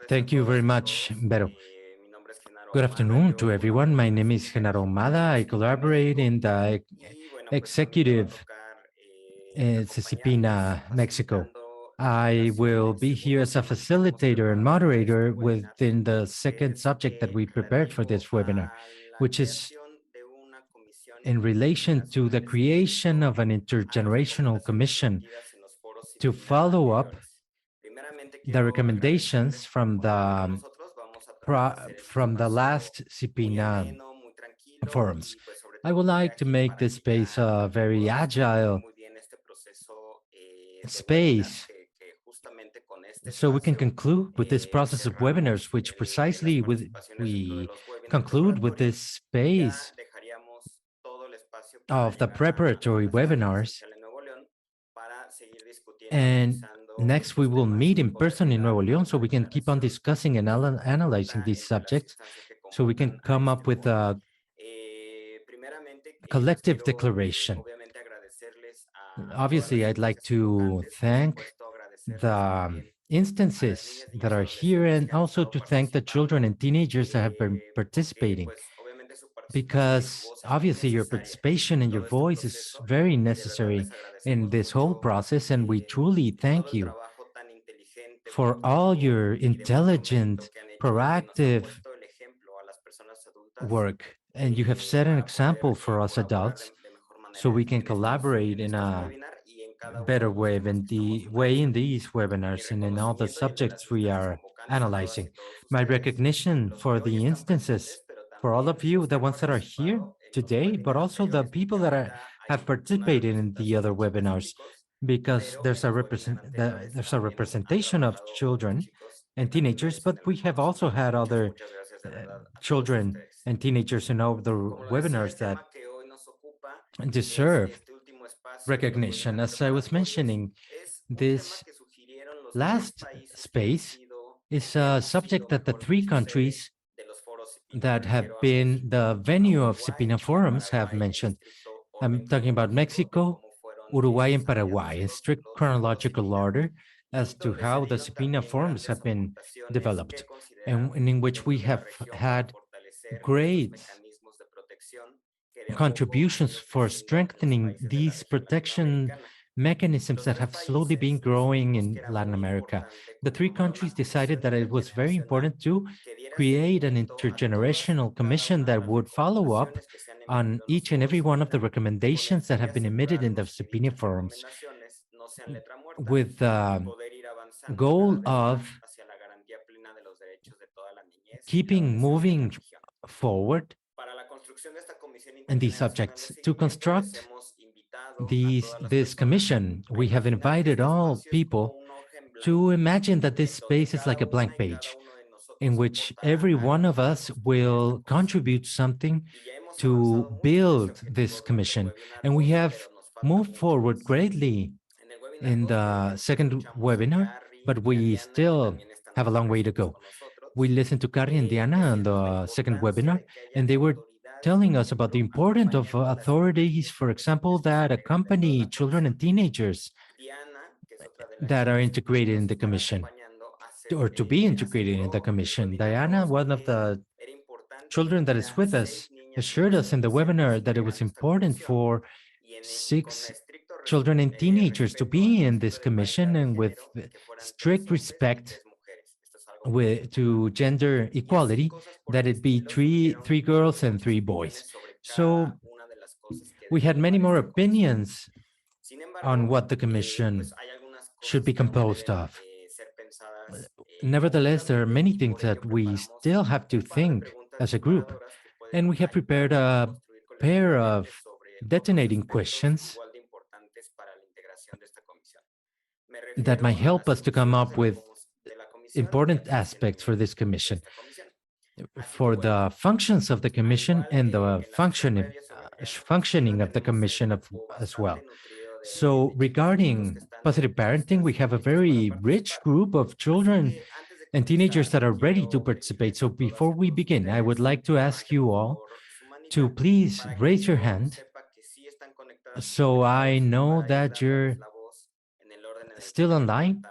Thank you very much, Vero. Good afternoon to everyone. My name is Genaro Humada. I collaborate in the executive SIPPINNA, Mexico. I will be here as a facilitator and moderator within the second subject that we prepared for this webinar, which is in relation to the creation of an intergenerational commission to follow up the recommendations from the last SIPPINNA forums. I would like to make this space a very agile space so we can conclude with this process of webinars, which precisely we conclude with this space of the preparatory webinars. And next, we will meet in person in Nuevo León so we can keep on discussing and analyzing these subjects so we can come up with a collective declaration. Obviously, I'd like to thank the instances that are here and also to thank the children and teenagers that have been participating, because obviously your participation and your voice is very necessary in this whole process, and we truly thank you for all your intelligent, proactive work. And you have set an example for us adults so we can collaborate in a better way in these webinars and in all the subjects we are analyzing. My recognition for the instances, for all of you, the ones that are here today, but also the people that have participated in the other webinars, because there's a representation of children and teenagers, but we have also had other children and teenagers in all the webinars that deserve recognition. As I was mentioning, this last space is a subject that the three countries that have been the venue of SIPPINNA forums have mentioned. I'm talking about Mexico, Uruguay, and Paraguay in strict chronological order as to how the SIPPINNA forums have been developed, and in which we have had great contributions for strengthening these protection mechanisms that have slowly been growing in Latin America. The three countries decided that it was very important to create an intergenerational commission that would follow up on each and every one of the recommendations that have been emitted in the SIPPINNA forums, with the goal of keeping moving forward in these subjects. To construct this commission, we have invited all people to imagine that this space is like a blank page in which every one of us will contribute something to build this commission. And we have moved forward greatly in the second webinar, but we still have a long way to go. We listened to Carrie and Diana on the second webinar, and they were telling us about the importance of authorities, for example, that accompany children and teenagers that are integrated in the commission, or to be integrated in the commission. Diana, one of the children that is with us, assured us in the webinar that it was important for 6 children and teenagers to be in this commission, and with strict respect to gender equality, that it be three girls and 3 boys. So we had many more opinions on what the commission should be composed of. Nevertheless, there are many things that we still have to think as a group, and we have prepared a pair of detonating questions that might help us to come up with important aspects for this commission, for the functions of the commission and the functioning of the commission as well. So regarding positive parenting, we have a very rich group of children and teenagers that are ready to participate. So before we begin, I would like to ask you all to please raise your hand so I know that you're still online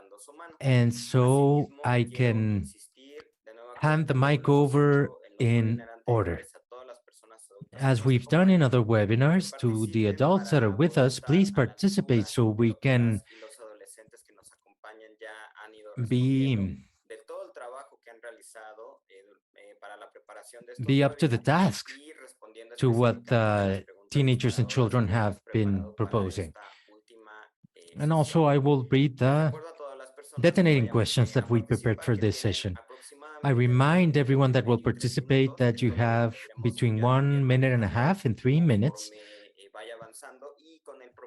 And so I can hand the mic over in order. As we've done in other webinars, to the adults that are with us, please participate so we can be up to the task to what teenagers and children have been proposing. And also, I will read the detonating questions that we prepared for this session. I remind everyone that will participate that you have between 1.5 minutes and 3 minutes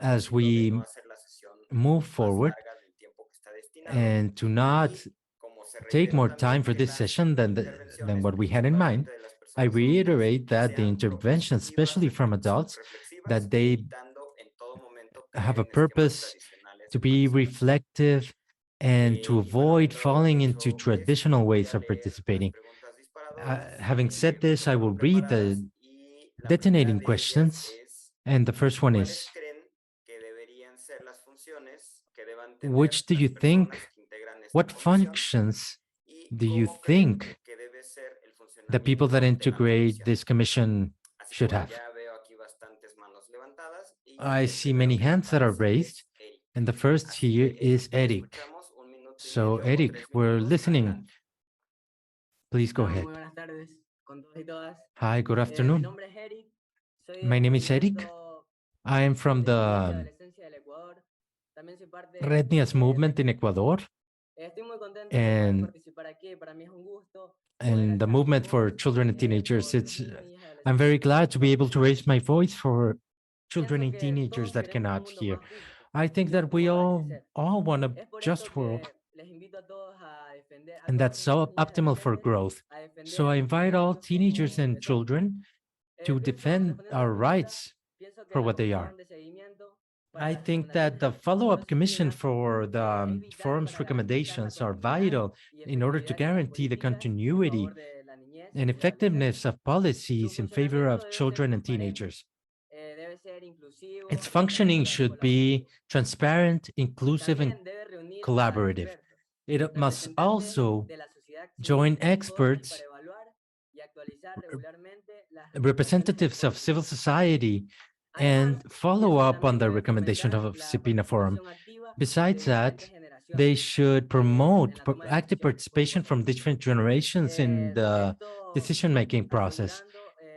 as we move forward, and to not take more time for this session than what we had in mind. I reiterate that the interventions, especially from adults, that they have a purpose to be reflective and to avoid falling into traditional ways of participating. Having said this, I will read the detonating questions, and the first one is, which do you think, what functions do you think the people that integrate this commission should have? I see many hands that are raised, and the first here is Eric. So Eric, we're listening. Please go ahead. Hi, good afternoon. My name is Eric. I am from the Retnias movement in Ecuador, and the movement for children and teenagers. I'm very glad to be able to raise my voice for children and teenagers that cannot hear. I think that we all want a just world, and that's so optimal for growth. So I invite all teenagers and children to defend our rights for what they are. I think that the follow-up commission for the forum's recommendations are vital in order to guarantee the continuity and effectiveness of policies in favor of children and teenagers. Its functioning should be transparent, inclusive, and collaborative. It must also join experts, representatives of civil society, and follow up on the recommendation of SIPPINNA Forum. Besides that, they should promote active participation from different generations in the decision-making process.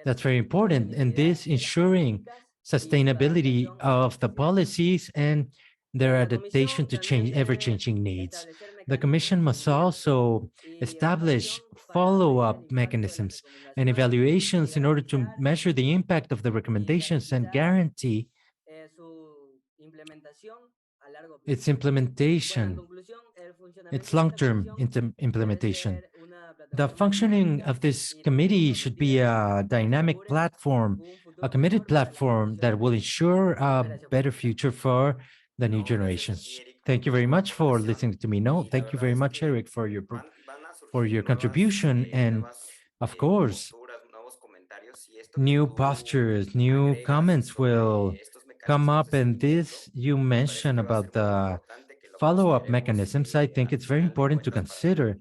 That's very important, and this ensuring sustainability of the policies and their adaptation to ever-changing needs. The Commission must also establish follow-up mechanisms and evaluations in order to measure the impact of the recommendations and guarantee its implementation, its long-term implementation. The functioning of this committee should be a dynamic platform, a committed platform that will ensure a better future for the new generations. Thank you very much for listening to me. No, thank you very much, Eric, for your contribution. And of course, new postures, new comments will come up. And this you mentioned about the follow-up mechanisms. I think it's very important to consider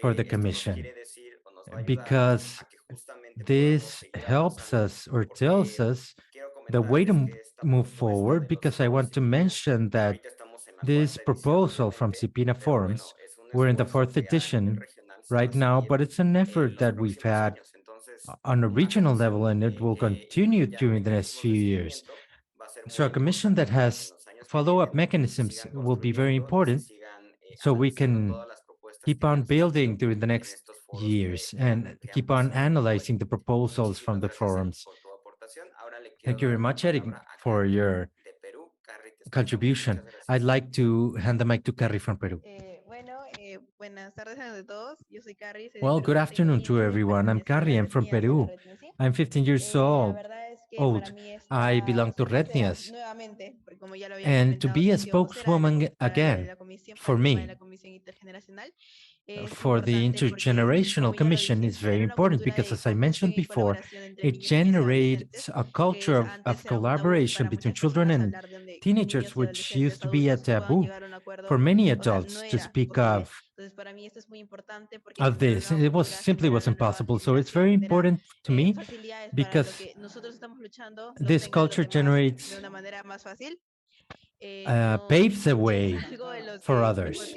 for the Commission, because this helps us or tells us the way to move forward, because I want to mention that this proposal from SIPPINNA Forums, we're in the 4th edition right now, but it's an effort that we've had on a regional level, and it will continue during the next few years. So a commission that has follow-up mechanisms will be very important, so we can keep on building during the next years and keep on analyzing the proposals from the forums. Thank you very much, Eric, for your contribution. I'd like to hand the mic to Carrie from Peru. Well, good afternoon to everyone. I'm Carrie. I'm from Peru. I'm 15 years old. I belong to Retnias. And to be a spokeswoman again, for me, for the intergenerational commission is very important because, as I mentioned before, it generates a culture of collaboration between children and teenagers, which used to be a taboo for many adults to speak of this. It was simply wasn't possible. So it's very important to me because this culture generates, paves the way for others.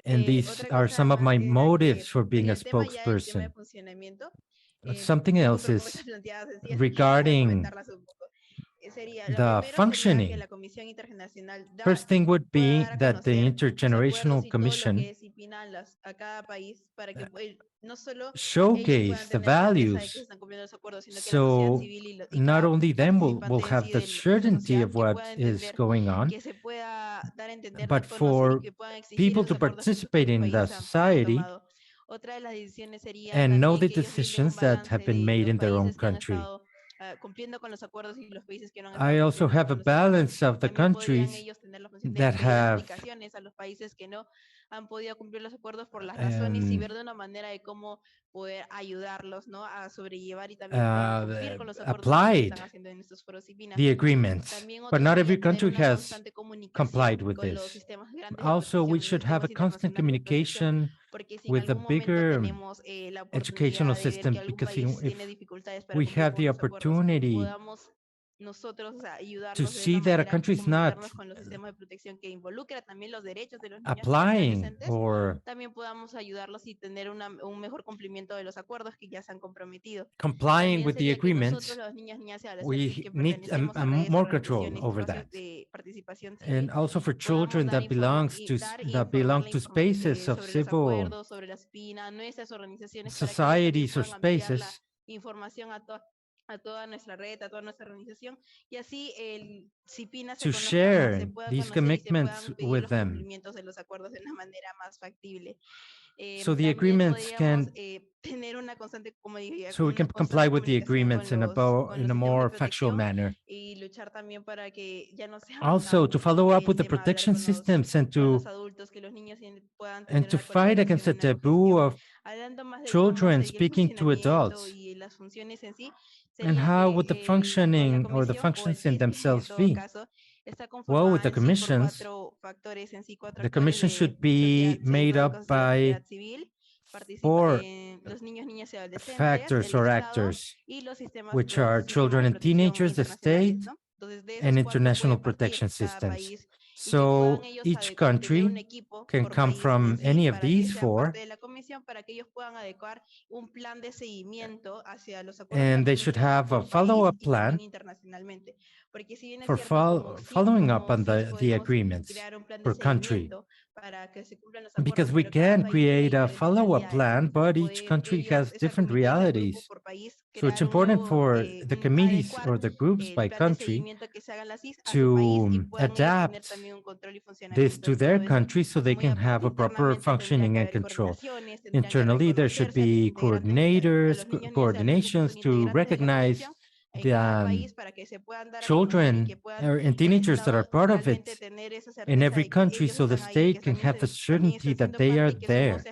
And these are some of my motives for being a spokesperson. Something else is regarding the functioning. First thing would be that the Intergenerational Commission showcase the values. So not only them will have the certainty of what is going on, but for people to participate in the society and know the decisions that have been made in their own country. I also have a balance of the countries that have applied the agreements, but not every country has complied with this. Also, we should have a constant communication with a bigger educational system, because if we have the opportunity to see that a country is not applying or complying with the agreements, we need more control over that. And also for children that belong to spaces of civil societies or spaces, to share these commitments with them. So the agreements can, so we can comply with the agreements in a more factual manner. Also, to follow up with the protection systems and to fight against the taboo of children speaking to adults. And how would the functioning or the functions in themselves be? Well, with the commissions should be made up by 4 factors or actors, which are children and teenagers, the state, and international protection systems. So each country can come from any of these 4, and they should have a follow-up plan for following up on the agreements per country. Because we can create a follow-up plan, but each country has different realities. So it's important for the committees or the groups by country to adapt this to their country so they can have a proper functioning and control. Internally, there should be coordinations to recognize the children and teenagers that are part of it in every country, so the state can have the certainty that they are there,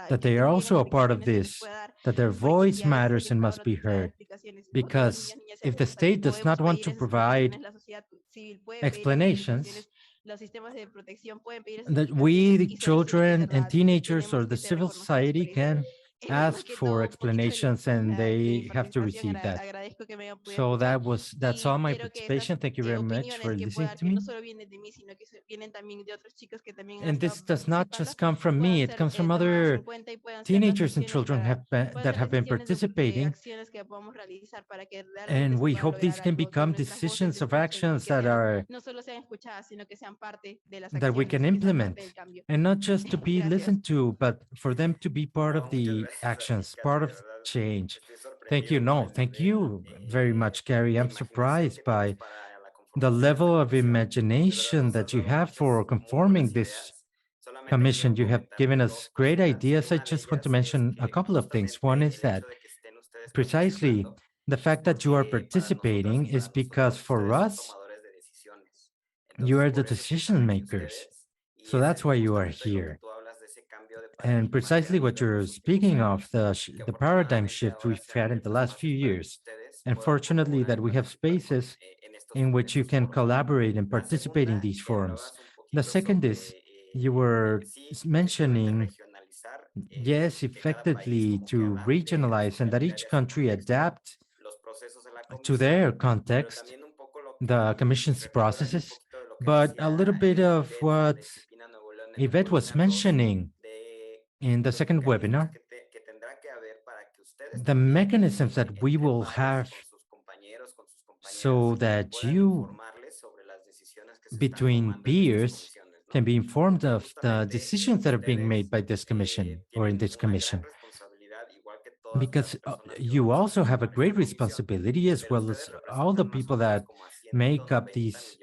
that they are also a part of this, that their voice matters and must be heard. Because if the state does not want to provide explanations, that we, the children and teenagers or the civil society, can ask for explanations and they have to receive that. So that's all my participation. Thank you very much for listening to me. And this does not just come from me, it comes from other teenagers and children that have been participating. And we hope these can become decisions of actions that we can implement, and not just to be listened to, but for them to be part of the actions, part of change. Thank you. No, thank you very much, Gary. I'm surprised by the level of imagination that you have for conforming this commission. You have given us great ideas. I just want to mention a couple of things. One is that precisely the fact that you are participating is because for us, you are the decision makers. So that's why you are here. And precisely what you're speaking of, the paradigm shift we've had in the last few years. And fortunately that we have spaces in which you can collaborate and participate in these forums. The second is you were mentioning, yes, effectively to regionalize and that each country adapt to their context, the commission's processes, but a little bit of what Yvette was mentioning in the second webinar, the mechanisms that we will have so that you, between peers, can be informed of the decisions that are being made by this commission or in this commission. Because you also have a great responsibility as well as all the people that make up this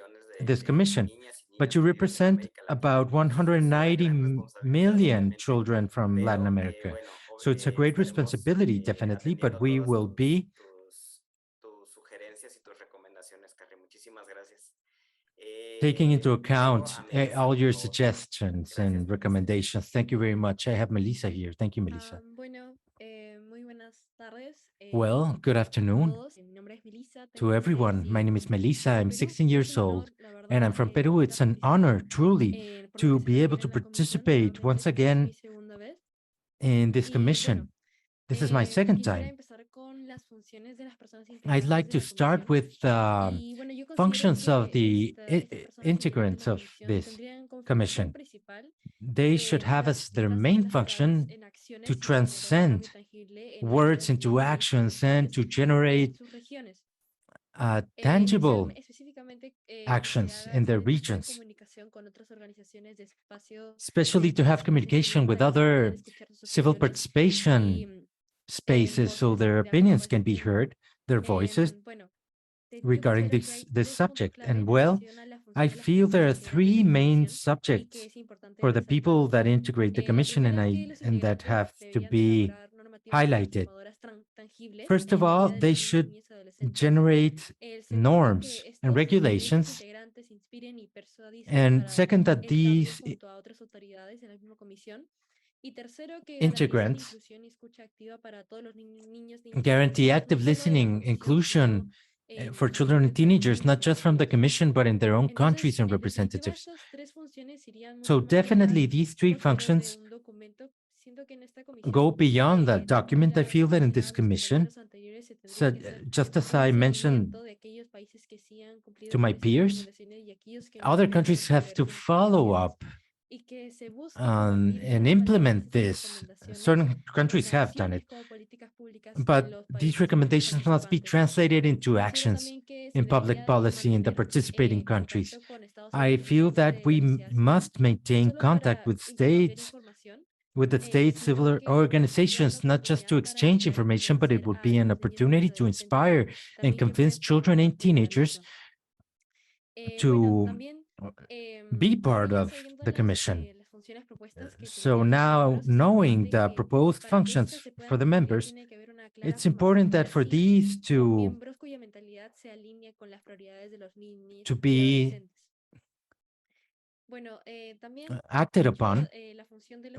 commission. But you represent about 190 million children from Latin America. So it's a great responsibility, definitely, but we will be taking into account all your suggestions and recommendations. Thank you very much. I have Melissa here. Thank you, Melissa. Well, good afternoon to everyone. My name is Melissa. I'm 16 years old and I'm from Peru. It's an honor, truly, to be able to participate once again in this commission. This is my second time. I'd like to start with functions of the integrants of this commission. They should have as their main function to transcend words into actions and to generate tangible actions in their regions, especially to have communication with other civil participation spaces so their opinions can be heard, their voices regarding this subject. And well, I feel there are three main subjects for the people that integrate the commission and that have to be highlighted. First of all, they should generate norms and regulations. And second, that these integrants guarantee active listening, inclusion for children and teenagers, not just from the commission, but in their own countries and representatives. So definitely these three functions go beyond that document. I feel that in this commission, so just as I mentioned to my peers, other countries have to follow up and implement this. Certain countries have done it, but these recommendations must be translated into actions in public policy in the participating countries. I feel that we must maintain contact with the state civil organizations, not just to exchange information, but it would be an opportunity to inspire and convince children and teenagers to be part of the commission. So now, knowing the proposed functions for the members, it's important that for these to be acted upon,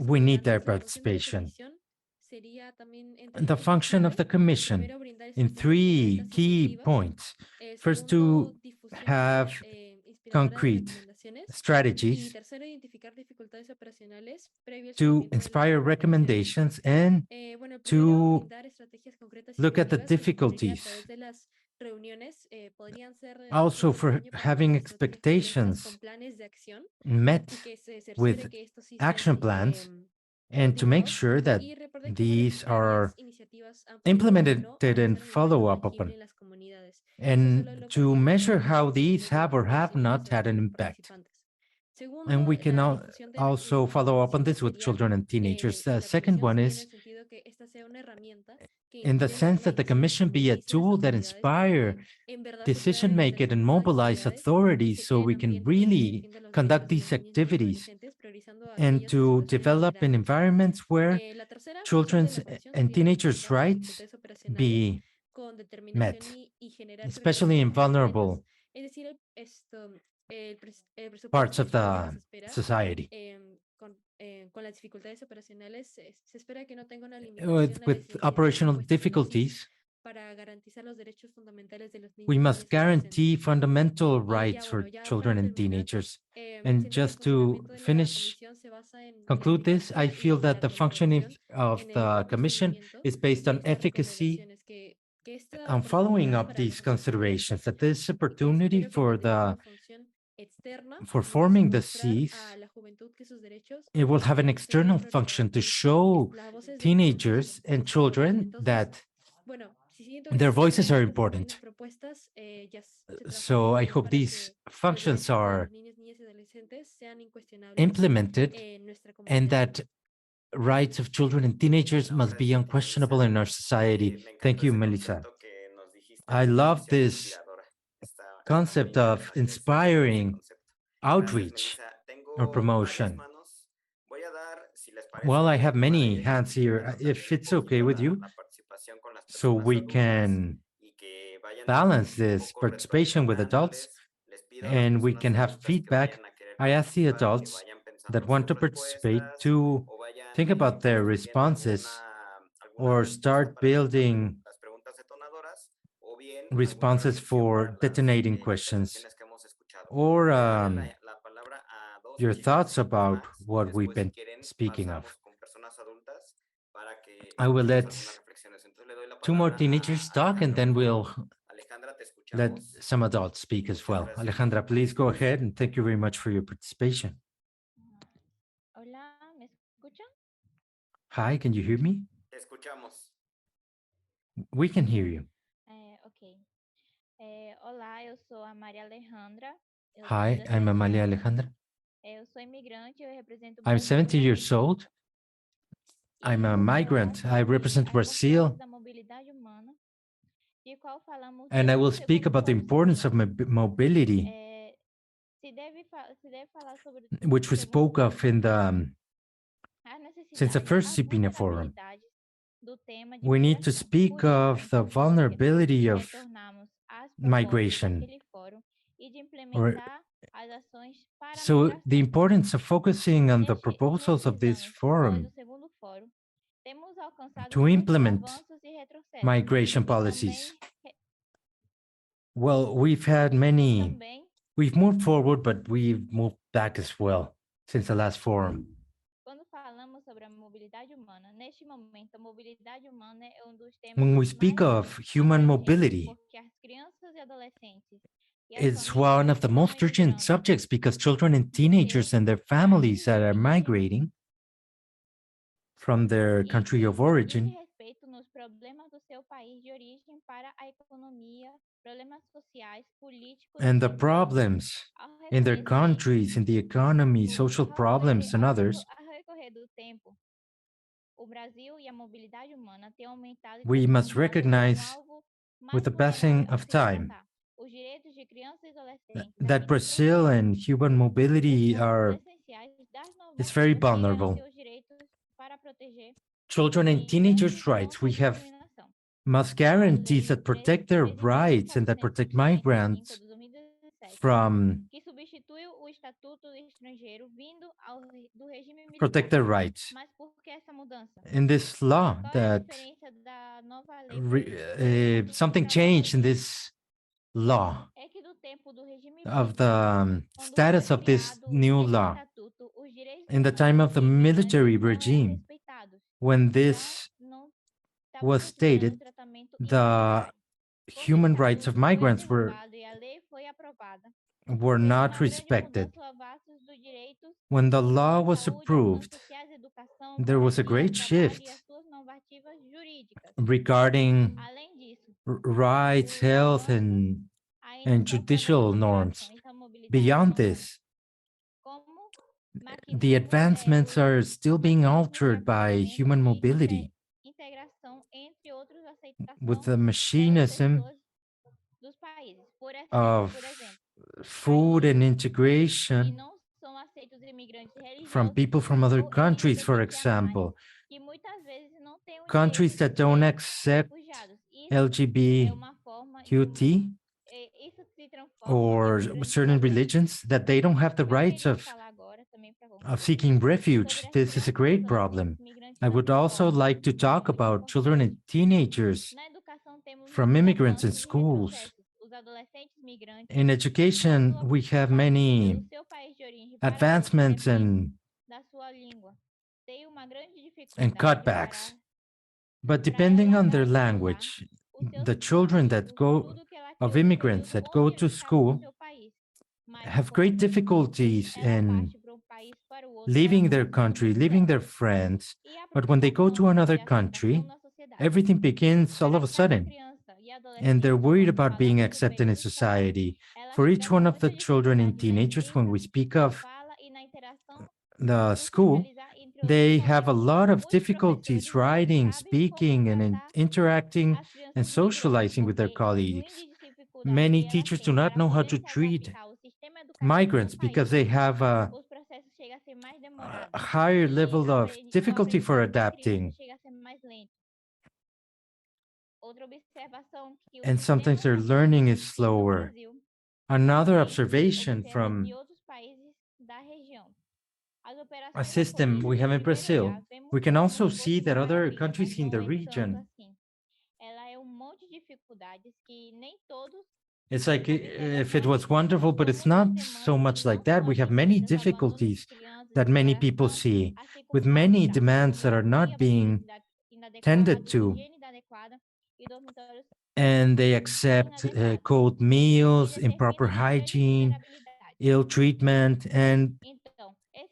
we need their participation. The function of the commission in three key points. First, to have concrete strategies, to inspire recommendations, and to look at the difficulties. Also for having expectations met with action plans and to make sure that these are implemented and follow up upon, and to measure how these have or have not had an impact. And we can also follow up on this with children and teenagers. The second one is in the sense that the commission be a tool that inspire decision making and mobilize authorities so we can really conduct these activities and to develop an environment where children's and teenagers' rights be met, especially in vulnerable parts of the society. with operational difficulties, we must guarantee fundamental rights for children and teenagers. And just to conclude this, I feel that the functioning of the Commission is based on efficacy, on following up these considerations, that this opportunity for forming the Cs, it will have an external function to show teenagers and children that their voices are important. So I hope these functions are implemented and that rights of children and teenagers must be unquestionable in our society. Thank you, Melissa. I love this concept of inspiring outreach or promotion. Well, I have many hands here. If it's okay with you, so we can balance this participation with adults and we can have feedback. I ask the adults that want to participate to think about their responses or start building responses for detonating questions or your thoughts about what we've been speaking of. I will let two more teenagers talk and then we'll let some adults speak as well. Alejandra, please go ahead and thank you very much for your participation. Hola, ¿me escuchan? Hi, can you hear me? We can hear you. Ok. Olá, eu sou a Maria Alejandra. Hi, I'm Amalia Alejandra. Eu sou imigrante, eu represento o I'm Brasil. 70 years old. I'm a migrant. I represent Brazil. And I will speak about the importance of mobility, which we spoke of in since the first SIPPINNA forum. We need to speak of the vulnerability of migration. So the importance of focusing on the proposals of this forum to implement migration policies. Well, we've moved forward, but we've moved back as well since the last forum. When we speak of human mobility, it's one of the most urgent subjects because children and teenagers and their families that are migrating from their country of origin and the problems in their countries, in the economy, social problems, and others, we must recognize with the passing of time that Brazil and human mobility is very vulnerable. Children and teenagers' rights, we have must guarantees that protect their rights and that protect migrants from protect their rights. In this law that something changed in this law of the status of this new law in the time of the military regime. When this was stated, the human rights of migrants were not respected. When the law was approved, there was a great shift regarding rights, health, and judicial norms. Beyond this, the advancements are still being altered by human mobility with the machinism of food and integration from people from other countries, for example, countries that don't accept LGBTQT or certain religions, that they don't have the rights of of seeking refuge. This is a great problem. I would also like to talk about children and teenagers from immigrants in schools. In education, we have many advancements and cutbacks. But depending on their language, the children of immigrants that go to school have great difficulties in leaving their country, leaving their friends. But when they go to another country, everything begins all of a sudden. And they're worried about being accepted in society. For each one of the children and teenagers, when we speak of the school, they have a lot of difficulties writing, speaking, and interacting and socializing with their colleagues. Many teachers do not know how to treat migrants because they have a higher level of difficulty for adapting. And sometimes their learning is slower. Another observation from a system we have in Brazil, we can also see that other countries in the region, it's like if it was wonderful, but it's not so much like that. We have many difficulties that many people see, with many demands that are not being tended to. And they accept cold meals, improper hygiene, ill treatment, and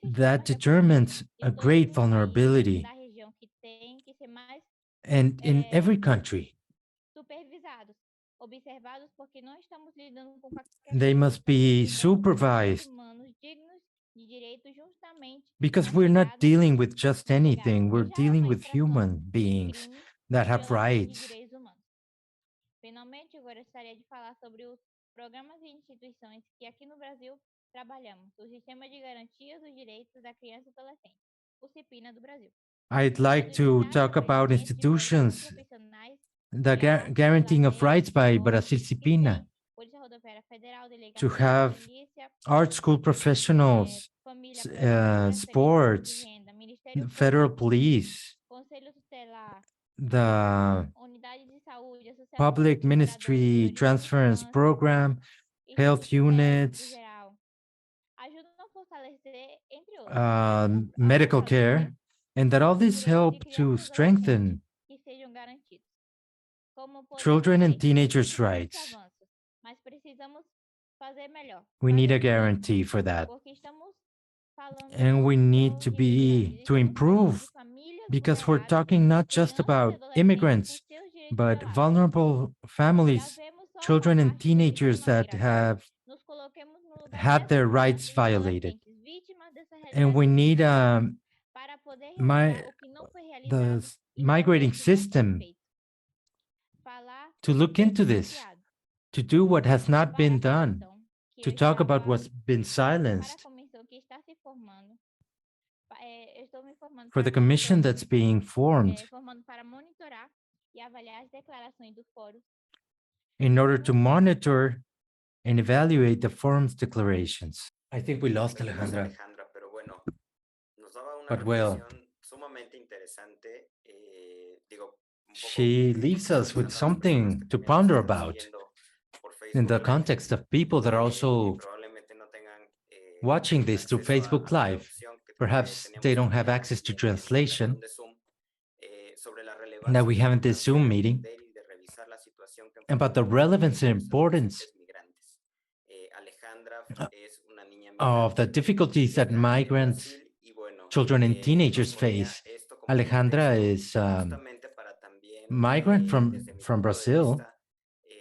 that determines a great vulnerability. And in every country, they must be supervised because we're not dealing with just anything. We're dealing with human beings that have rights. Finalmente, eu gostaria de falar sobre os programas e instituições que aqui no Brasil trabalhamos, o Sistema de Garantia dos Direitos da Criança e Adolescente, o SIPPINNA do Brasil. I'd like to talk about institutions, the guaranteeing of rights by Brasil SIPPINNA, to have art school professionals, sports, federal police, the public ministry transference program, health units, medical care, and that all this help to strengthen children and teenagers' rights. We need a guarantee for that. And we need to improve, because we're talking not just about immigrants, but vulnerable families, children and teenagers that have had their rights violated. And we need the migrating system to look into this, to do what has not been done, to talk about what's been silenced. For the commission that's being formed in order to monitor and evaluate the forum's declarations. I think we lost Alejandra. But well, she leaves us with something to ponder about in the context of people that are also watching this through Facebook Live. Perhaps they don't have access to translation. Now we have in this Zoom meeting about the relevance and importance of the difficulties that migrants, children and teenagers face. Alejandra is migrant from Brazil,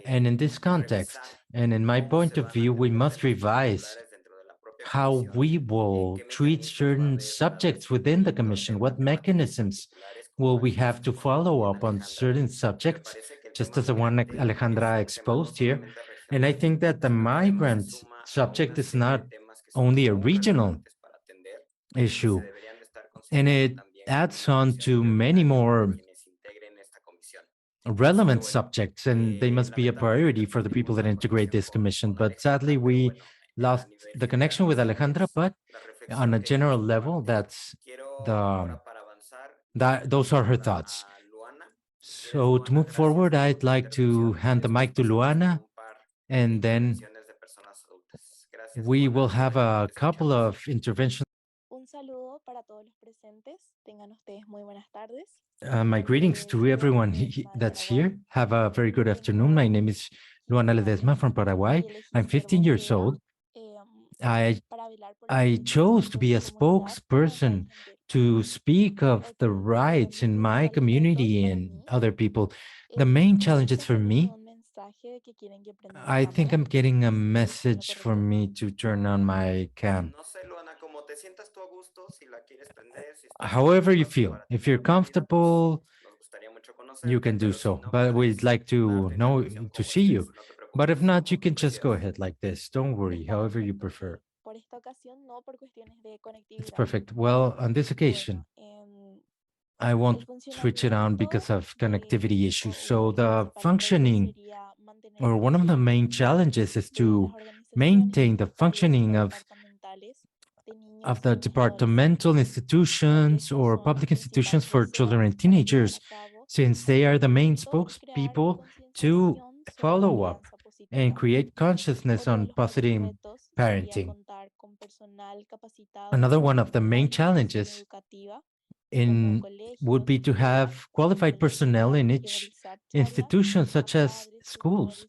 and in this context, and in my point of view, we must revise how we will treat certain subjects within the commission. What mechanisms will we have to follow up on certain subjects, just as the one Alejandra exposed here? And I think that the migrant subject is not only a regional issue, and it adds on to many more relevant subjects, and they must be a priority for the people that integrate this commission. But sadly, we lost the connection with Alejandra, but on a general level, that's those are her thoughts. So to move forward, I'd like to hand the mic to Luana, and then we will have a couple of interventions. Un saludo para todos los presentes. Tengan ustedes muy buenas tardes. My greetings to everyone that's here. Have a very good afternoon. My name is Luana Ledesma from Paraguay. I'm 15 years old. I chose to be a spokesperson to speak of the rights in my community and other people. The main challenges for me, I think I'm getting a message for me to turn on my cam. However you feel, if you're comfortable, you can do so, but we'd like to know, to see you. But if not, you can just go ahead like this. Don't worry, however you prefer. It's perfect. Well, on this occasion, I won't switch it on because of connectivity issues. So the functioning, or one of the main challenges, is to maintain the functioning of the departmental institutions or public institutions for children and teenagers, since they are the main spokespeople to follow up and create consciousness on positive parenting. Another one of the main challenges would be to have qualified personnel in each institution, such as schools,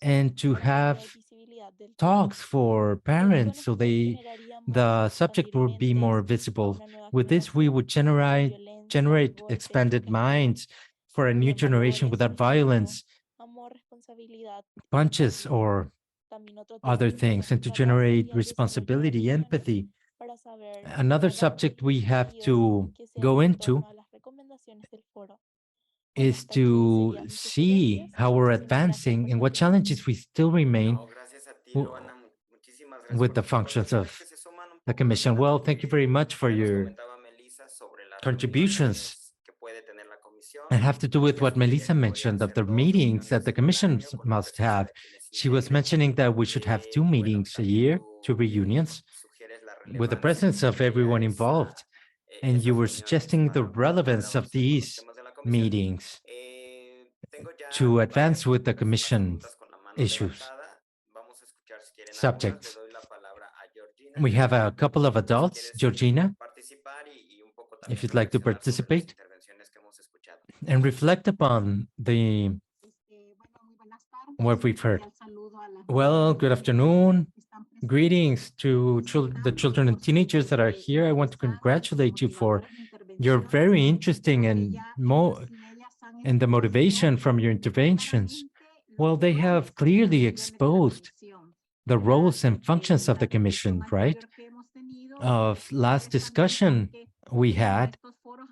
and to have talks for parents so the subject would be more visible. With this, we would generate expanded minds for a new generation without violence, punches, or other things, and to generate responsibility, empathy. Another subject we have to go into is to see how we're advancing and what challenges we still remain with the functions of the Commission. Well, thank you very much for your contributions. I have to do with what Melissa mentioned of the meetings that the Commission must have. She was mentioning that we should have 2 meetings a year, 2 reunions, with the presence of everyone involved. And you were suggesting the relevance of these meetings to advance with the Commission issues, subjects. We have a couple of adults. Georgina, if you'd like to participate and reflect upon what we've heard. Well, good afternoon. Greetings to the children and teenagers that are here. I want to congratulate you for your very interesting and the motivation from your interventions. Well, they have clearly exposed the roles and functions of the Commission, right? Of last discussion we had,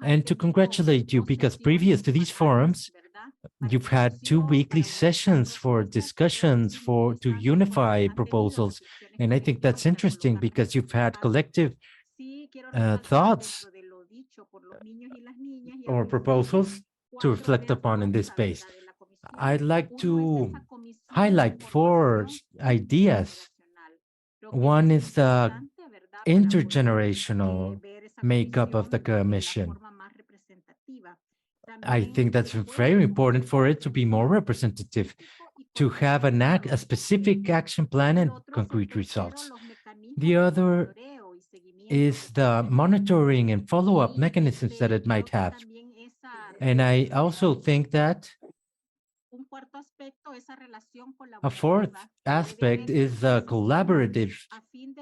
and to congratulate you because previous to these forums, you've had 2 weekly sessions for discussions to unify proposals. And I think that's interesting because you've had collective thoughts or proposals to reflect upon in this space. I'd like to highlight 4 ideas. One is the intergenerational makeup of the Commission. I think that's very important for it to be more representative, to have a specific action plan and concrete results. The other is the monitoring and follow-up mechanisms that it might have. And I also think that a 4th aspect is the collaborative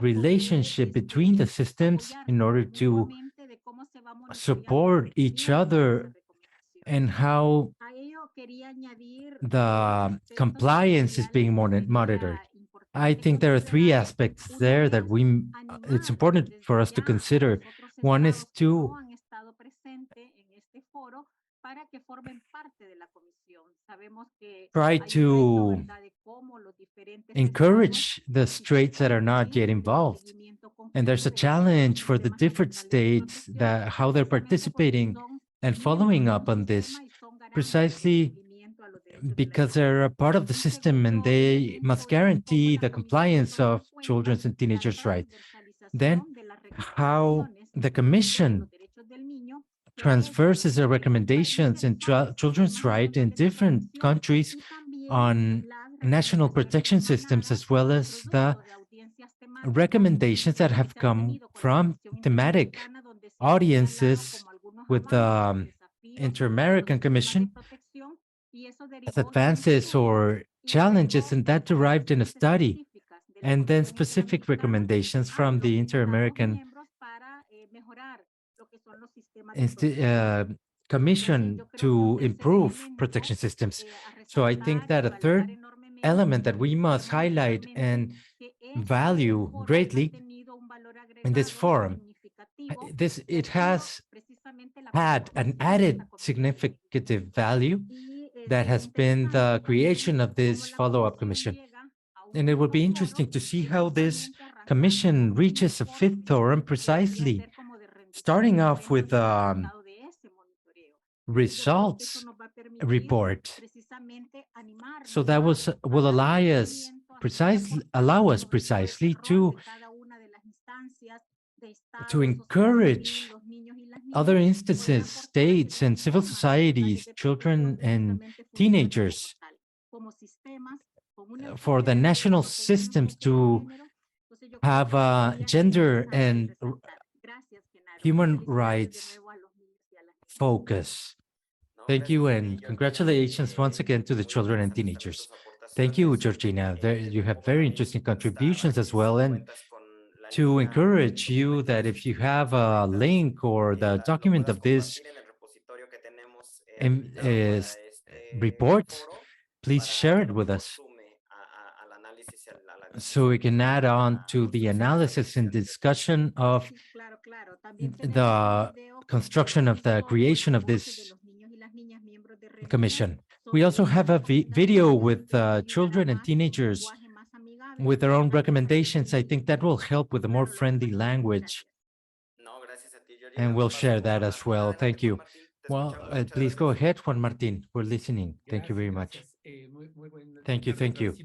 relationship between the systems in order to support each other and how the compliance is being monitored. I think there are 3 aspects there that it's important for us to consider. One is to try to encourage the states that are not yet involved. And there's a challenge for the different states that how they're participating and following up on this, precisely because they're a part of the system and they must guarantee the compliance of children's and teenagers' rights. Then, how the Commission transverses the recommendations in children's rights in different countries on national protection systems, as well as the recommendations that have come from thematic audiences with the Inter-American Commission as advances or challenges, and that derived in a study, and then specific recommendations from the Inter-American Commission to improve protection systems. So I think that a third element that we must highlight and value greatly in this forum, it has had an added significant value that has been the creation of this follow-up commission. And it would be interesting to see how this commission reaches a fifth forum precisely, starting off with results report. So that will allow us precisely to encourage other instances, states and civil societies, children and teenagers, for the national systems to have a gender and human rights focus. Thank you, and congratulations once again to the children and teenagers. Thank you, Georgina. You have very interesting contributions as well, and to encourage you that if you have a link or the document of this report, please share it with us so we can add on to the analysis and discussion of the construction of the creation of this commission. We also have a video with children and teenagers with their own recommendations. I think that will help with a more friendly language. And we'll share that as well. Thank you. Well, please go ahead, Juan Martín. We're listening. Thank you very much. Thank you. Thank you.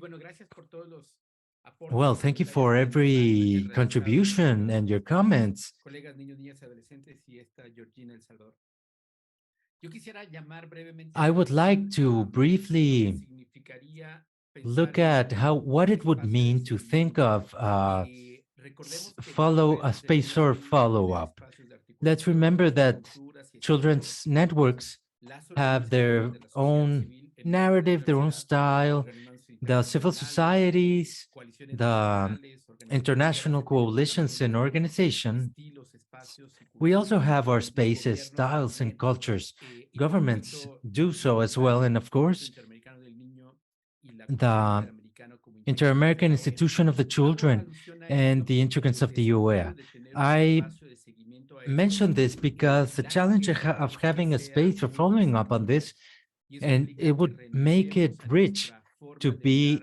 Well, thank you for every contribution and your comments. I would like to briefly look at what it would mean to think of a space or follow-up. Let's remember that children's networks have their own narrative, their own style. The civil societies, the international coalitions and organizations, we also have our spaces, styles, and cultures. Governments do so as well. And of course, the Inter-American Institution of the Children and the integrants of the UEA. I mention this because the challenge of having a space for following up on this, and it would make it rich to be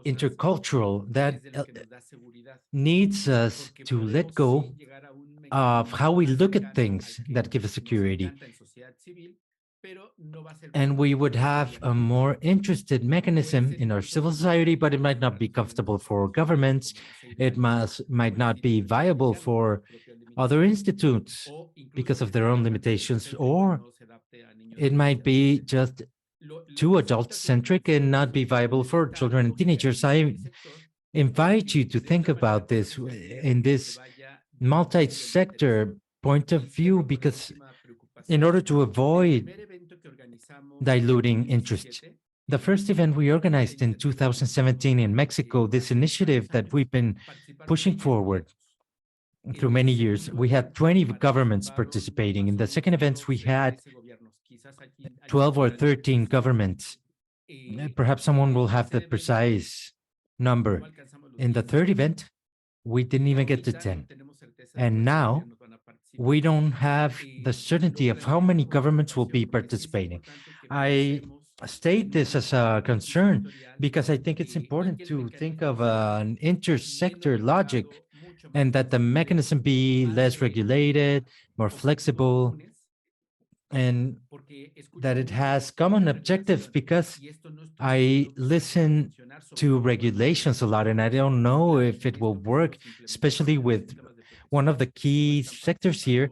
intercultural, that needs us to let go of how we look at things that give us security. And we would have a more interested mechanism in our civil society, but it might not be comfortable for governments. It might not be viable for other institutes because of their own limitations, or it might be just too adult-centric and not be viable for children and teenagers. I invite you to think about this in this multi-sector point of view, because in order to avoid diluting interest. The first event we organized in 2017 in Mexico, this initiative that we've been pushing forward through many years, we had 20 governments participating. In the second events, we had 12 or 13 governments. Perhaps someone will have the precise number. In the third event, we didn't even get to 10. And now we don't have the certainty of how many governments will be participating. I state this as a concern because I think it's important to think of an intersector logic, and that the mechanism be less regulated, more flexible, and that it has common objectives, because I listen to regulations a lot, and I don't know if it will work, especially with one of the key sectors here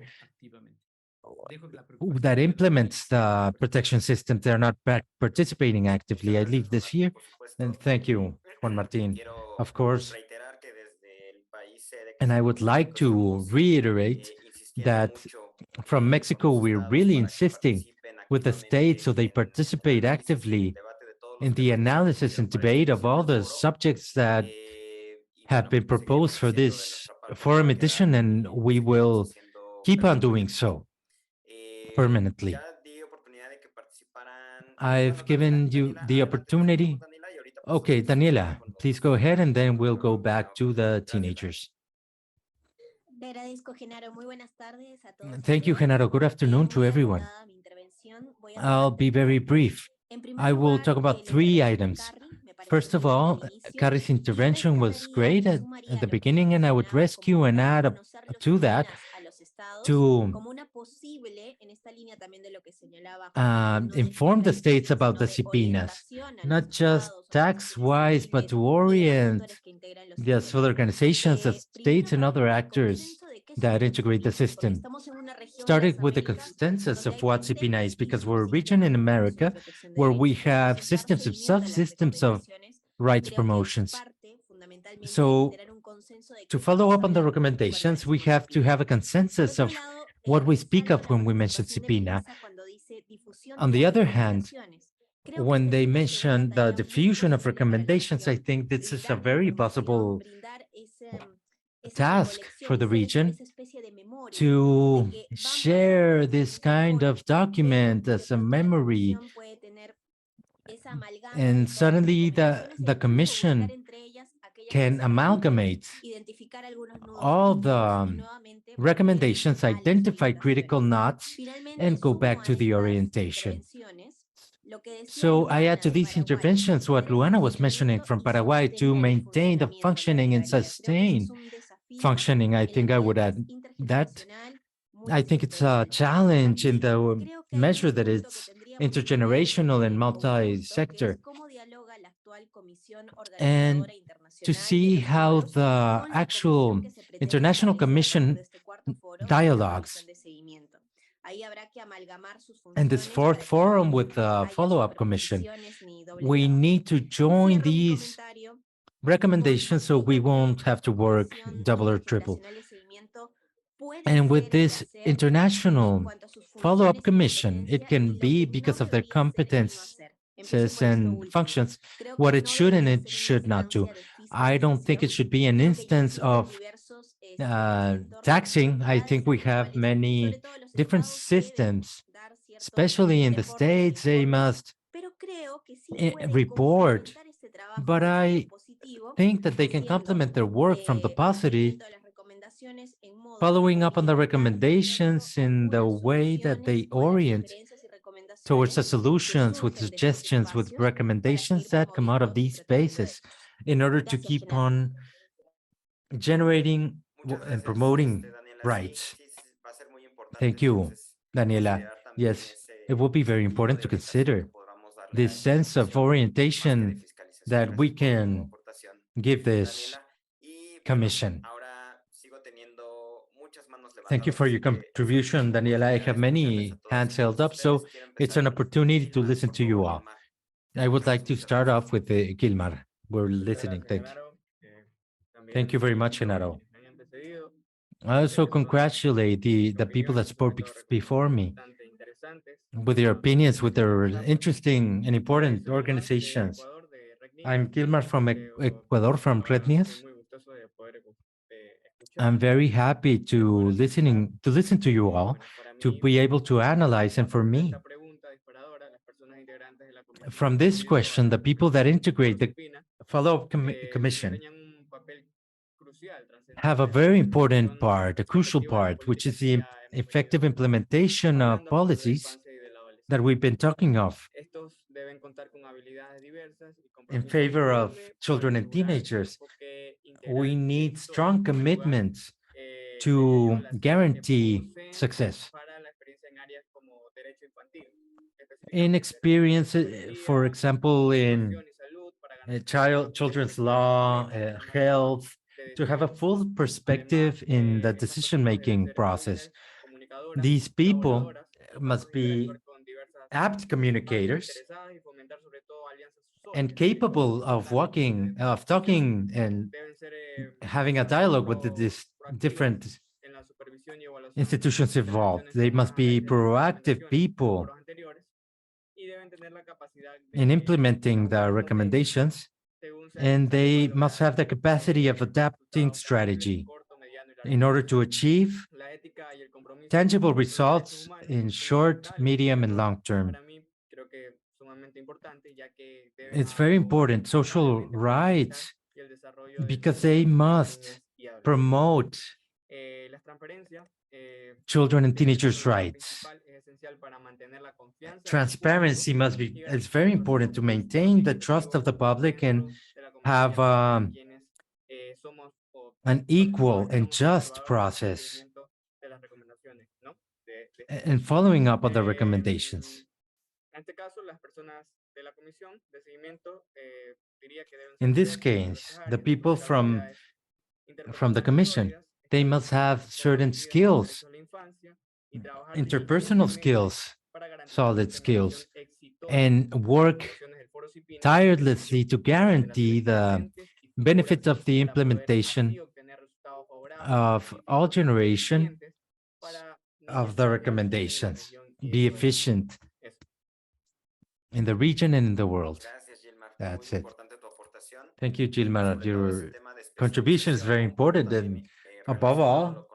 that implements the protection system. They're not participating actively. I leave this here, and thank you, Juan Martin. Of course, and I would like to reiterate that from Mexico, we're really insisting with the states so they participate actively in the analysis and debate of all the subjects that have been proposed for this forum edition, and we will keep on doing so permanently. I've given you the opportunity. Okay, Daniela, please go ahead, and then we'll go back to the teenagers. Thank you, Genaro. Good afternoon to everyone. I'll be very brief. I will talk about 3 items. First of all, Carrie's intervention was great at the beginning, and I would rescue and add up to that to inform the states about the SIPPINNAs, not just tax-wise, but to orient the civil organizations, the states, and other actors that integrate the system. Starting with the consensus of what SIPPINNA is, because we're a region in America where we have systems of subsystems of rights promotions. So to follow up on the recommendations, we have to have a consensus of what we speak of when we mention SIPPINNA. On the other hand, when they mention the diffusion of recommendations, I think this is a very possible task for the region to share this kind of document as a memory. And suddenly the commission can amalgamate all the recommendations, identify critical knots, and go back to the orientation. So I add to these interventions what Luana was mentioning from Paraguay to maintain the functioning and sustain functioning. I think I would add that. I think it's a challenge in the measure that it's intergenerational and multi-sector. And to see how the actual international commission dialogues and this 4th forum with the follow-up commission, we need to join these recommendations so we won't have to work double or triple. And with this international follow-up commission, it can be, because of their competences and functions, what it should and it should not do. I don't think it should be an instance of taxing. I think we have many different systems, especially in the States. They must report, but I think that they can complement their work from the positive, following up on the recommendations in the way that they orient towards the solutions, with suggestions, with recommendations that come out of these spaces, in order to keep on generating and promoting rights. Thank you, Daniela. Yes, it will be very important to consider this sense of orientation that we can give this commission. Thank you for your contribution, Daniela. I have many hands held up, so it's an opportunity to listen to you all. I would like to start off with Gilmar. We're listening. Thank you. Thank you very much, Genaro. I also congratulate the people that spoke before me with their opinions, with their interesting and important organizations. I'm Gilmar from Ecuador, from Rednias. I'm very happy to listen to you all, to be able to analyze. And for me, from this question, the people that integrate the follow-up commission have a very important part, a crucial part, which is the effective implementation of policies that we've been talking of in favor of children and teenagers. We need strong commitments to guarantee success. in experience, for example, in children's law, health, to have a full perspective in the decision-making process. These people must be apt communicators and capable of talking and having a dialogue with these different institutions involved. They must be proactive people in implementing the recommendations, and they must have the capacity of adapting strategy in order to achieve tangible results in short, medium, and long term. It's very important, social rights, because they must promote children and teenagers' rights. Transparency must be, it's very important to maintain the trust of the public and have an equal and just process and following up on the recommendations. In this case, the people from the commission, they must have certain skills, interpersonal skills, solid skills, and work tirelessly to guarantee the benefits of the implementation of all generation of the recommendations, be efficient in the region and in the world. That's it. Thank you, Gilmar. Your contribution is very important, and above all,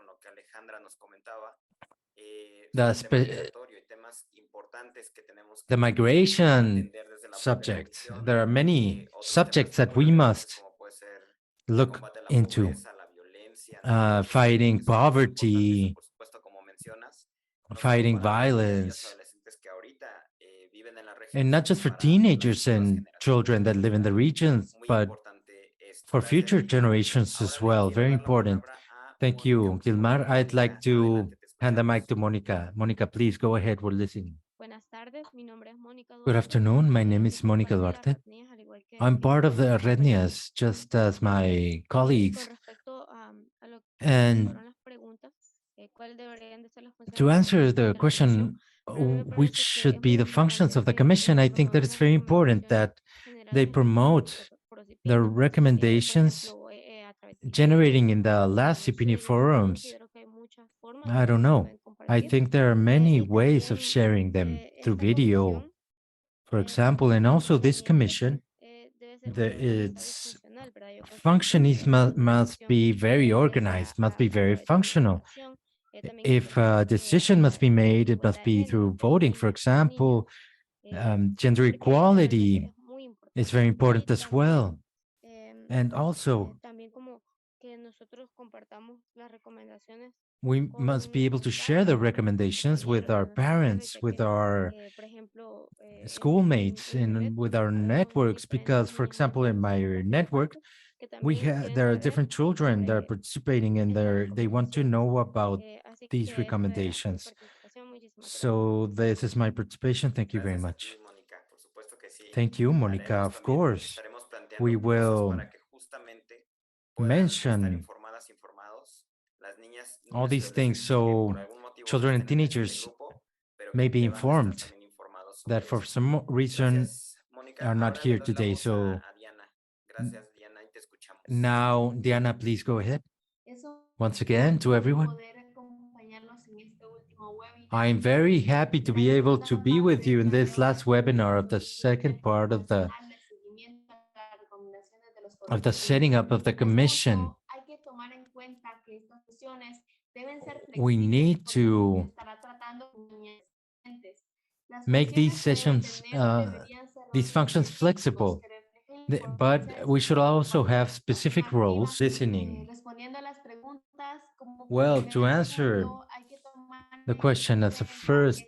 the migration subject. There are many subjects that we must look into. Fighting poverty, fighting violence, and not just for teenagers and children that live in the regions, but for future generations as well. Very important. Thank you, Gilmar. I'd like to hand the mic to Monica. Monica, please go ahead. We're listening. Good afternoon. My name is Monica Duarte. I'm part of the Rednias, just as my colleagues. And to answer the question, which should be the functions of the commission, I think that it's very important that they promote the recommendations generating in the last SIPPINNA forums. I don't know. I think there are many ways of sharing them through video, for example, and also this commission, its function must be very organized, must be very functional. If a decision must be made, it must be through voting, for example. Gender equality is very important as well. And also, we must be able to share the recommendations with our parents, with our schoolmates, and with our networks, because, for example, in my network, there are different children that are participating and they want to know about these recommendations. So this is my participation. Thank you very much. Thank you, Monica. Of course, we will mention all these things so children and teenagers may be informed that for some reason are not here today. So now, Diana, please go ahead. Once again, to everyone, I'm very happy to be able to be with you in this last webinar of the second part of the setting up of the commission. We need to make these sessions, these functions flexible, but we should also have specific roles listening. Well, to answer the question as a first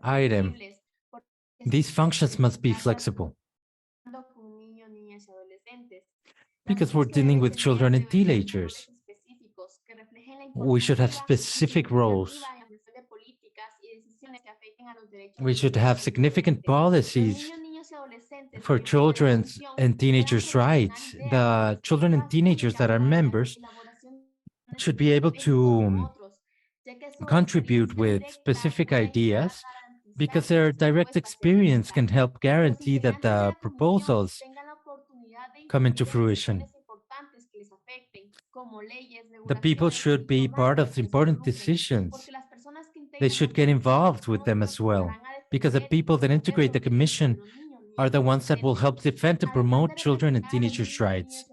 item, these functions must be flexible because we're dealing with children and teenagers. We should have specific roles We should have significant policies for children's and teenagers' rights. The children and teenagers that are members should be able to contribute with specific ideas because their direct experience can help guarantee that the proposals come into fruition. The people should be part of important decisions. They should get involved with them as well, because the people that integrate the commission are the ones that will help defend and promote children and teenagers' rights.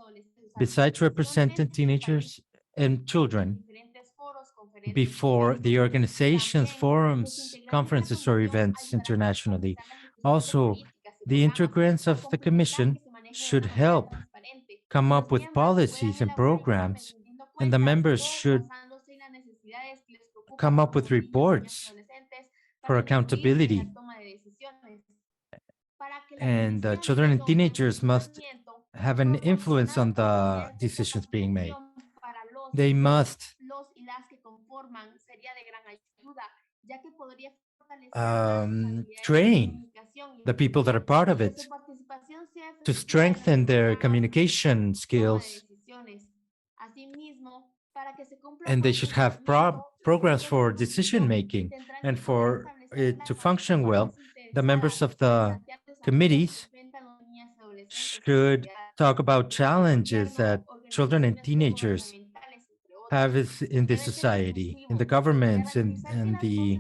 Besides representing teenagers and children before the organizations, forums, conferences, or events internationally, also the integrants of the commission should help come up with policies and programs, and the members should come up with reports for accountability. And children and teenagers must have an influence on the decisions being made. They must train the people that are part of it to strengthen their communication skills. And they should have programs for decision making, and for it to function well, the members of the committees should talk about challenges that children and teenagers have in this society, in the governments, and the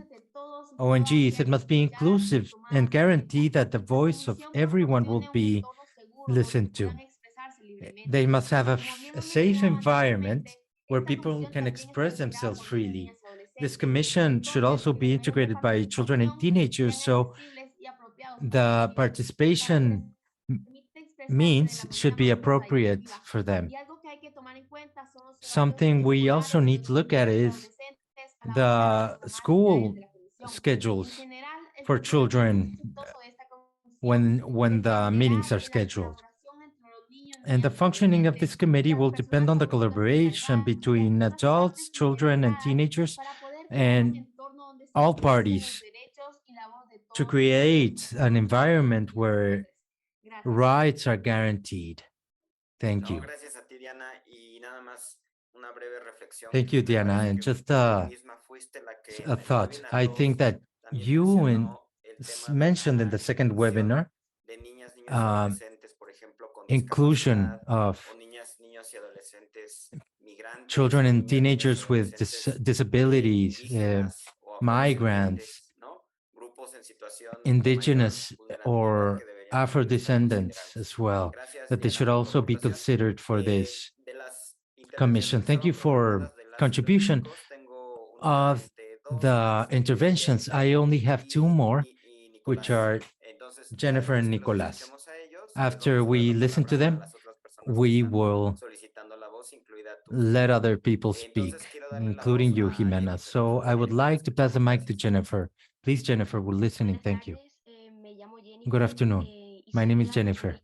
ONGs. It must be inclusive and guarantee that the voice of everyone will be listened to. They must have a safe environment where people can express themselves freely. This commission should also be integrated by children and teenagers, so the participation means should be appropriate for them. Something we also need to look at is the school schedules for children when the meetings are scheduled. And the functioning of this committee will depend on the collaboration between adults, children, and teenagers, and all parties to create an environment where rights are guaranteed. Thank you. Thank you, Diana. And just a thought. I think that you mentioned in the second webinar inclusion of children and teenagers with disabilities, migrants, indigenous or Afro-descendants as well, that they should also be considered for this commission. Thank you for contribution of the interventions. I only have two more, which are Jennifer and Nicolas. After we listen to them, we will let other people speak, including you, Jimena. So I would like to pass the mic to Jennifer. Please, Jennifer, we're listening. Thank you. Good afternoon. My name is Jennifer,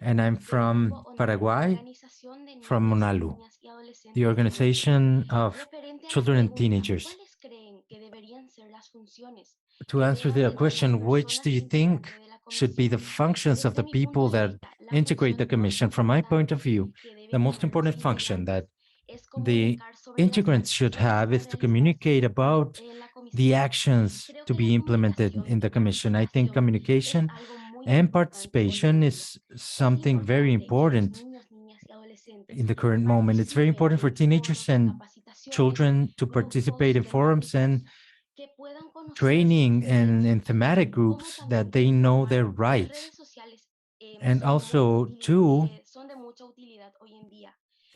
and I'm from Paraguay, from Monalu, the organization of children and teenagers. To answer the question, which do you think should be the functions of the people that integrate the commission? From my point of view, the most important function that the integrants should have is to communicate about the actions to be implemented in the commission. I think communication and participation is something very important in the current moment. It's very important for teenagers and children to participate in forums and training and in thematic groups, that they know their rights. And also to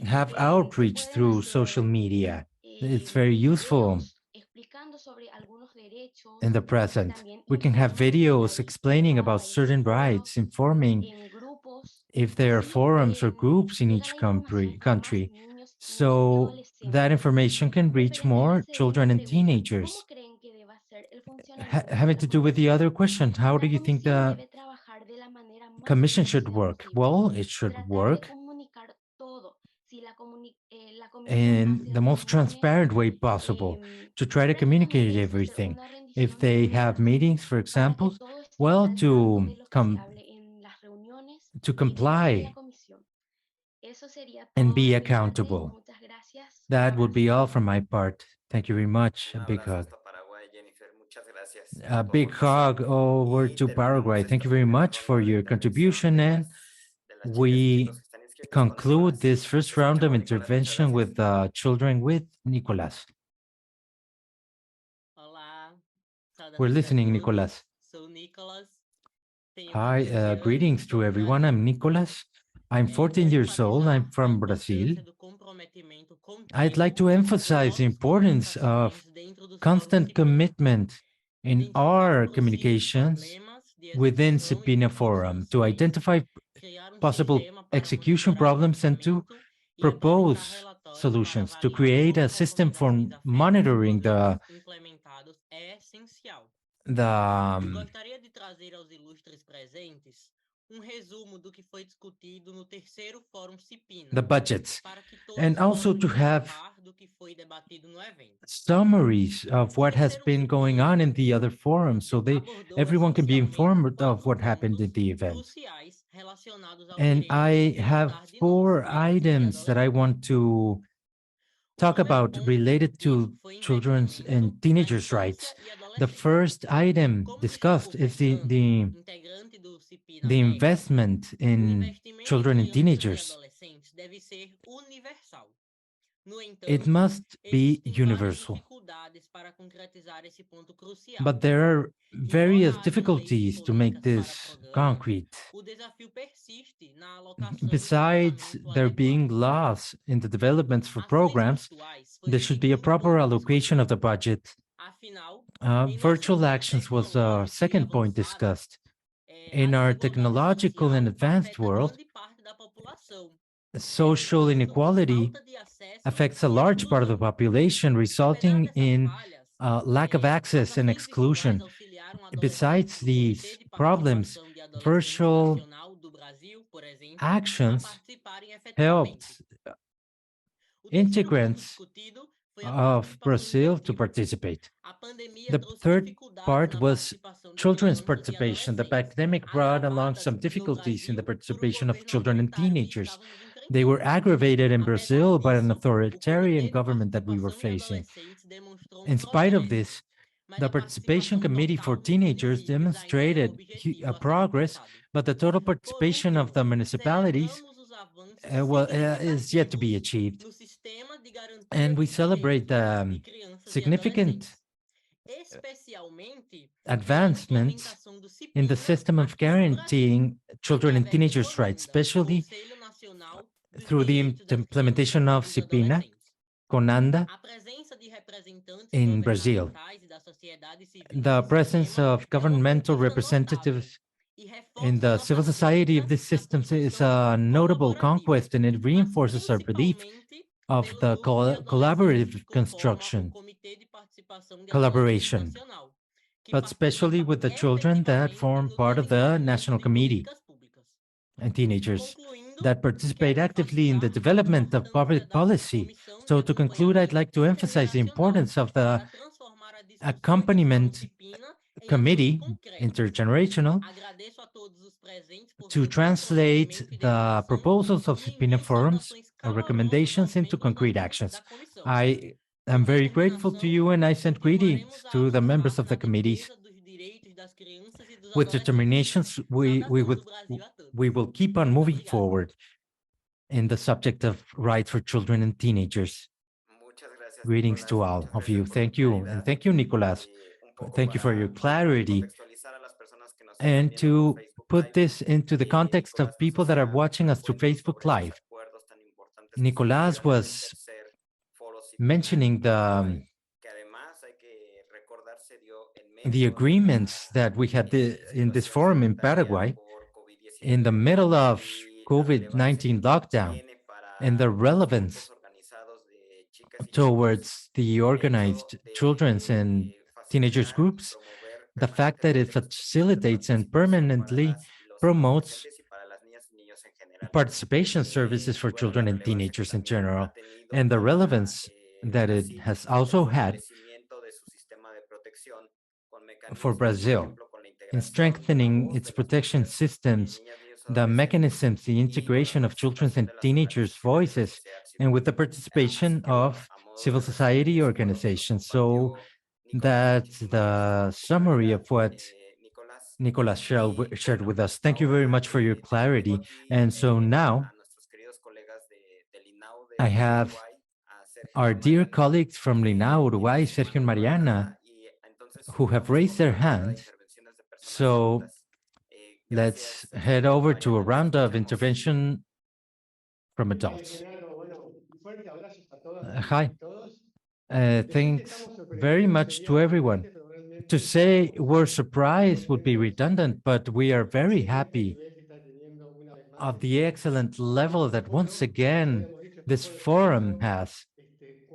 have outreach through social media. It's very useful in the present. We can have videos explaining about certain rights, informing if there are forums or groups in each country, so that information can reach more children and teenagers. Having to do with the other question, how do you think the commission should work? Well, it should work in the most transparent way possible to try to communicate everything. If they have meetings, for example, well, to comply and be accountable. That would be all from my part. Thank you very much. A big hug. A big hug over to Paraguay. Thank you very much for your contribution. And we conclude this first round of intervention with children with Nicolas. We're listening, Nicolas. Hi, greetings to everyone. I'm Nicolas. I'm 14 years old. I'm from Brazil. I'd like to emphasize the importance of constant commitment in our communications within SIPPINNA Forum to identify possible execution problems and to propose solutions, to create a system for monitoring Gostaria de trazer aos ilustres presentes resumo do que foi discutido no terceiro Fórum SIPPINNA, the budgets, para que todos and also to possam have participar do que foi debatido no evento. summaries of what has been going on in the other forums, so everyone can be informed of what happened at the event. Cruciais relacionados ao And direito I de have desfrutar de 4 nós, items that I want to talk about related to children's and teenagers' rights. The first item discussed is the investment in children and teenagers. It must be universal. But there are various difficulties to make this concrete. Besides there being laws in the developments for programs, there should be a proper allocation of the budget. Virtual actions was a second point discussed. In our technological and advanced world, social inequality affects a large part of the population, resulting in lack of access and exclusion. Besides these problems, virtual actions helped immigrants of Brazil to participate. The third part was children's participation. The pandemic brought along some difficulties in the participation of children and teenagers. They were aggravated in Brazil by an authoritarian government that we were facing. In spite of this, the Participation Committee for Teenagers demonstrated progress, but the total participation of the municipalities is yet to be achieved. And we celebrate the significant advancements in the system of guaranteeing children and teenagers' rights, especially through the implementation of SIPPINNA, CONANDA in Brazil. The presence of governmental representatives in the civil society of these systems is a notable conquest, and it reinforces our belief of the collaborative collaboration, but especially with the children that form part of the National Committee and teenagers that participate actively in the development of public policy. So to conclude, I'd like to emphasize the importance of the accompaniment committee, intergenerational, to translate the proposals of SIPPINNA forums or recommendations into concrete actions. I am very grateful to you, and I send greetings to the members of the committees. With determinations, we will keep on moving forward in the subject of rights for children and teenagers. Greetings to all of you. Thank you. And thank you, Nicolas. Thank you for your clarity. And to put this into the context of people that are watching us through Facebook Live, Nicolas was mentioning the agreements that we had in this forum in Paraguay in the middle of COVID-19 lockdown, and the relevance towards the organized children's and teenagers groups, the fact that it facilitates and permanently promotes participation services for children and teenagers in general, and the relevance that it has also had for Brazil in strengthening its protection systems, the mechanisms, the integration of children's and teenagers' voices, and with the participation of civil society organizations. So that's the summary of what Nicolas shared with us. Thank you very much for your clarity. And so now I have our dear colleagues from Linao, Uruguay, Sergio and Mariana, who have raised their hand. So let's head over to a round of intervention from adults. Hi. Thanks very much to everyone. To say we're surprised would be redundant, but we are very happy of the excellent level that once again this forum has.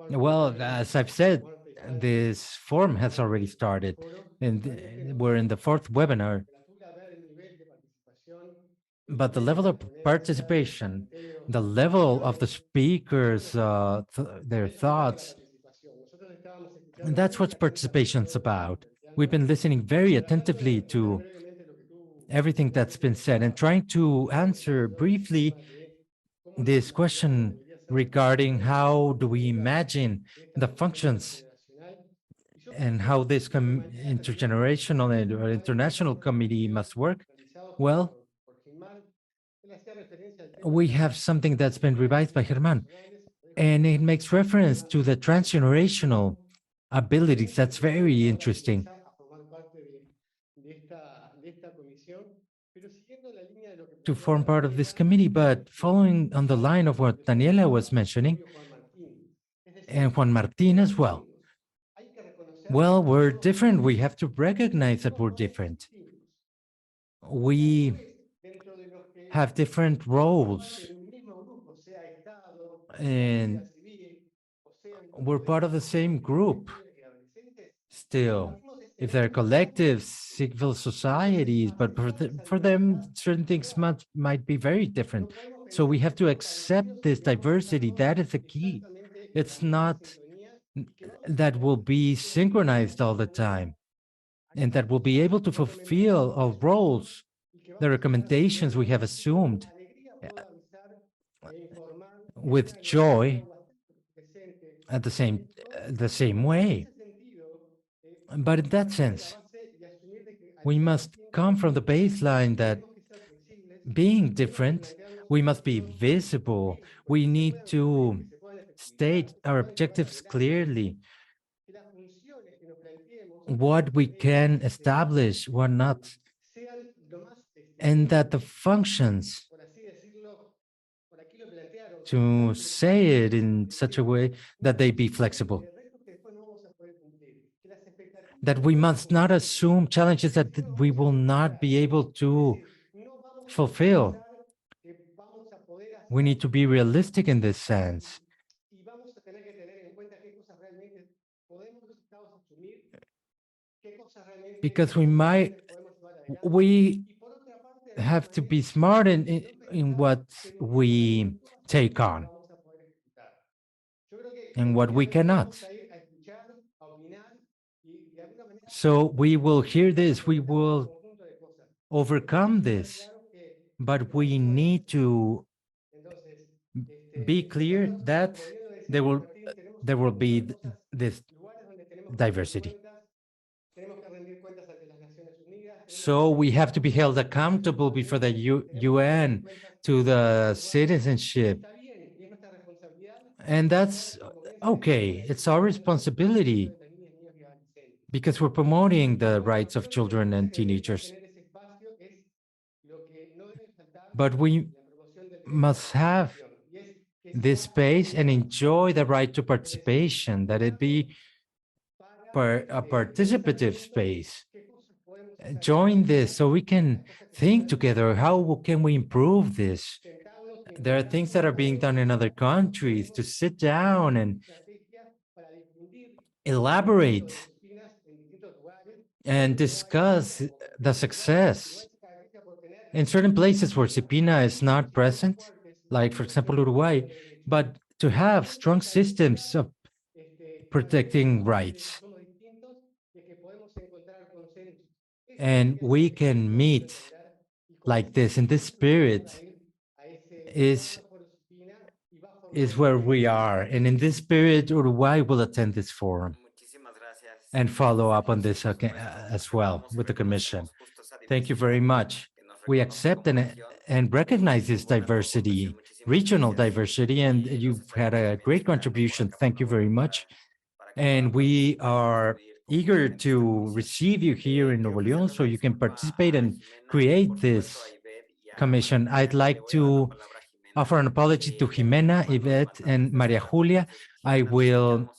Well, as I've said, this forum has already started, and we're in the fourth webinar. But the level of participation, the level of the speakers, their thoughts, and that's what participation's about. We've been listening very attentively to everything that's been said and trying to answer briefly this question regarding how do we imagine the functions and how this intergenerational or international committee must work. Well, we have something that's been revised by Germán, and it makes reference to the transgenerational abilities. That's very interesting. To form part of this committee, but following on the line of what Daniela was mentioning, and Juan Martín as well. Well, we're different. We have to recognize that we're different. We have different roles, and we're part of the same group still. If they're collectives, civil societies, but for them, certain things might be very different. So we have to accept this diversity. That is the key. It's not that will be synchronized all the time and that will be able to fulfill all roles, the recommendations we have assumed with joy at the same way. But in that sense, we must come from the baseline that being different, we must be visible. We need to state our objectives clearly, what we can establish, what not, and that the functions, to say it in such a way that they be flexible, that we must not assume challenges that we will not be able to fulfill. We need to be realistic in this sense. Because we have to be smart in what we take on and what we cannot. So we will hear this, we will overcome this, but we need to be clear that there will be this diversity. So we have to be held accountable before the UN to the citizenship. And that's okay. It's our responsibility because we're promoting the rights of children and teenagers. But we must have this space and enjoy the right to participation, that it be a participative space. Join this so we can think together, how can we improve this? There are things that are being done in other countries to sit down and elaborate and discuss the success. in certain places where SIPPINNA is not present, like for example, Uruguay, but to have strong systems of protecting rights. And we can meet like this in this spirit is where we are. And in this spirit, Uruguay will attend this forum and follow up on this as well with the Commission. Thank you very much. We accept and recognize this diversity, regional diversity, and you've had a great contribution. Thank you very much. And we are eager to receive you here in Nuevo León so you can participate and create this commission. I'd like to offer an apology to Jimena, Yvette, and Maria Julia. I will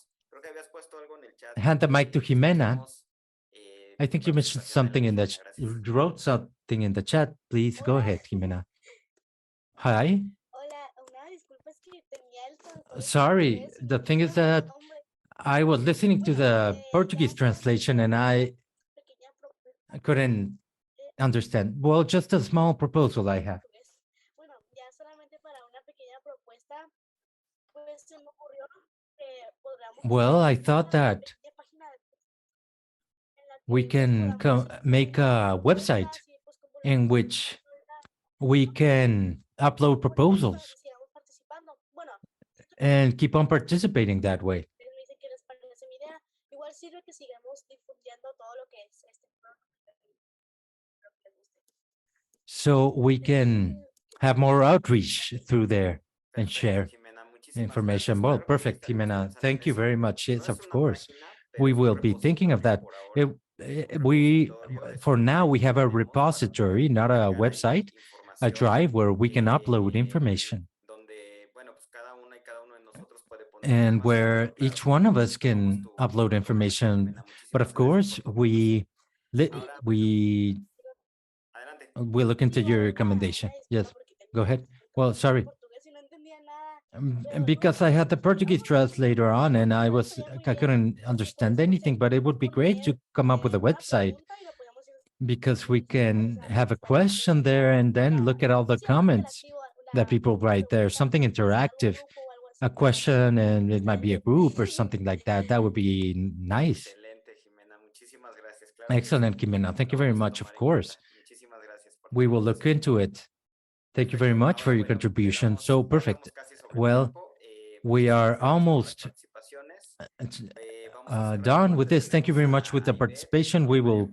hand the mic to Jimena. I think you mentioned something in the, you wrote something in the chat. Please go ahead, Jimena. Hi. Sorry, the thing is that I was listening to the Portuguese translation and I couldn't understand. Well, just a small proposal I have. Well, I thought that we can make a website in which we can upload proposals and keep on participating that way. So we can have more outreach through there and share information. Well, perfect, Jimena. Thank you very much. Yes, of course. We will be thinking of that. For now, we have a repository, not a website, a drive where we can upload information. And where each one of us can upload information. But of course, we look into your recommendation. Yes, go ahead. Well, sorry. Because I had the Portuguese translator on and I couldn't understand anything, but it would be great to come up with a website because we can have a question there and then look at all the comments that people write there, something interactive, a question, and it might be a group or something like that. That would be nice. Excellent, Jimena. Thank you very much. Of course, we will look into it. Thank you very much for your contribution. So perfect. Well, we are almost done with this. Thank you very much with the participation. We will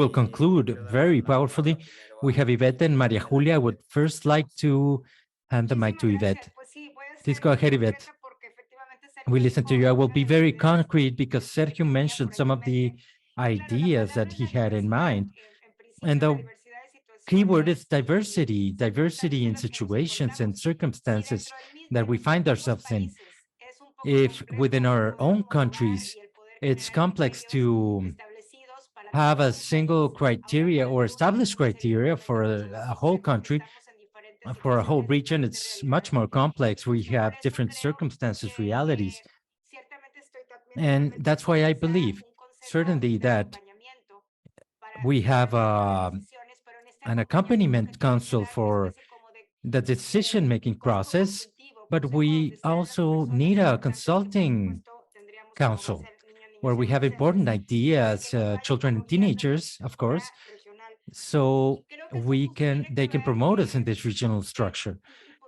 conclude very powerfully. We have Yvette and Maria Julia. I would first like to hand the mic to Yvette. Please go ahead, Yvette. We listen to you. I will be very concrete because Sergio mentioned some of the ideas that he had in mind. And the keyword is diversity, diversity in situations and circumstances that we find ourselves in. If within our own countries, it's complex to have a single criteria or established criteria for a whole country, for a whole region, it's much more complex. We have different circumstances, realities. And that's why I believe certainly that we have an accompaniment council for the decision-making process, but we also need a consulting council where we have important ideas, children and teenagers, of course, so they can promote us in this regional structure.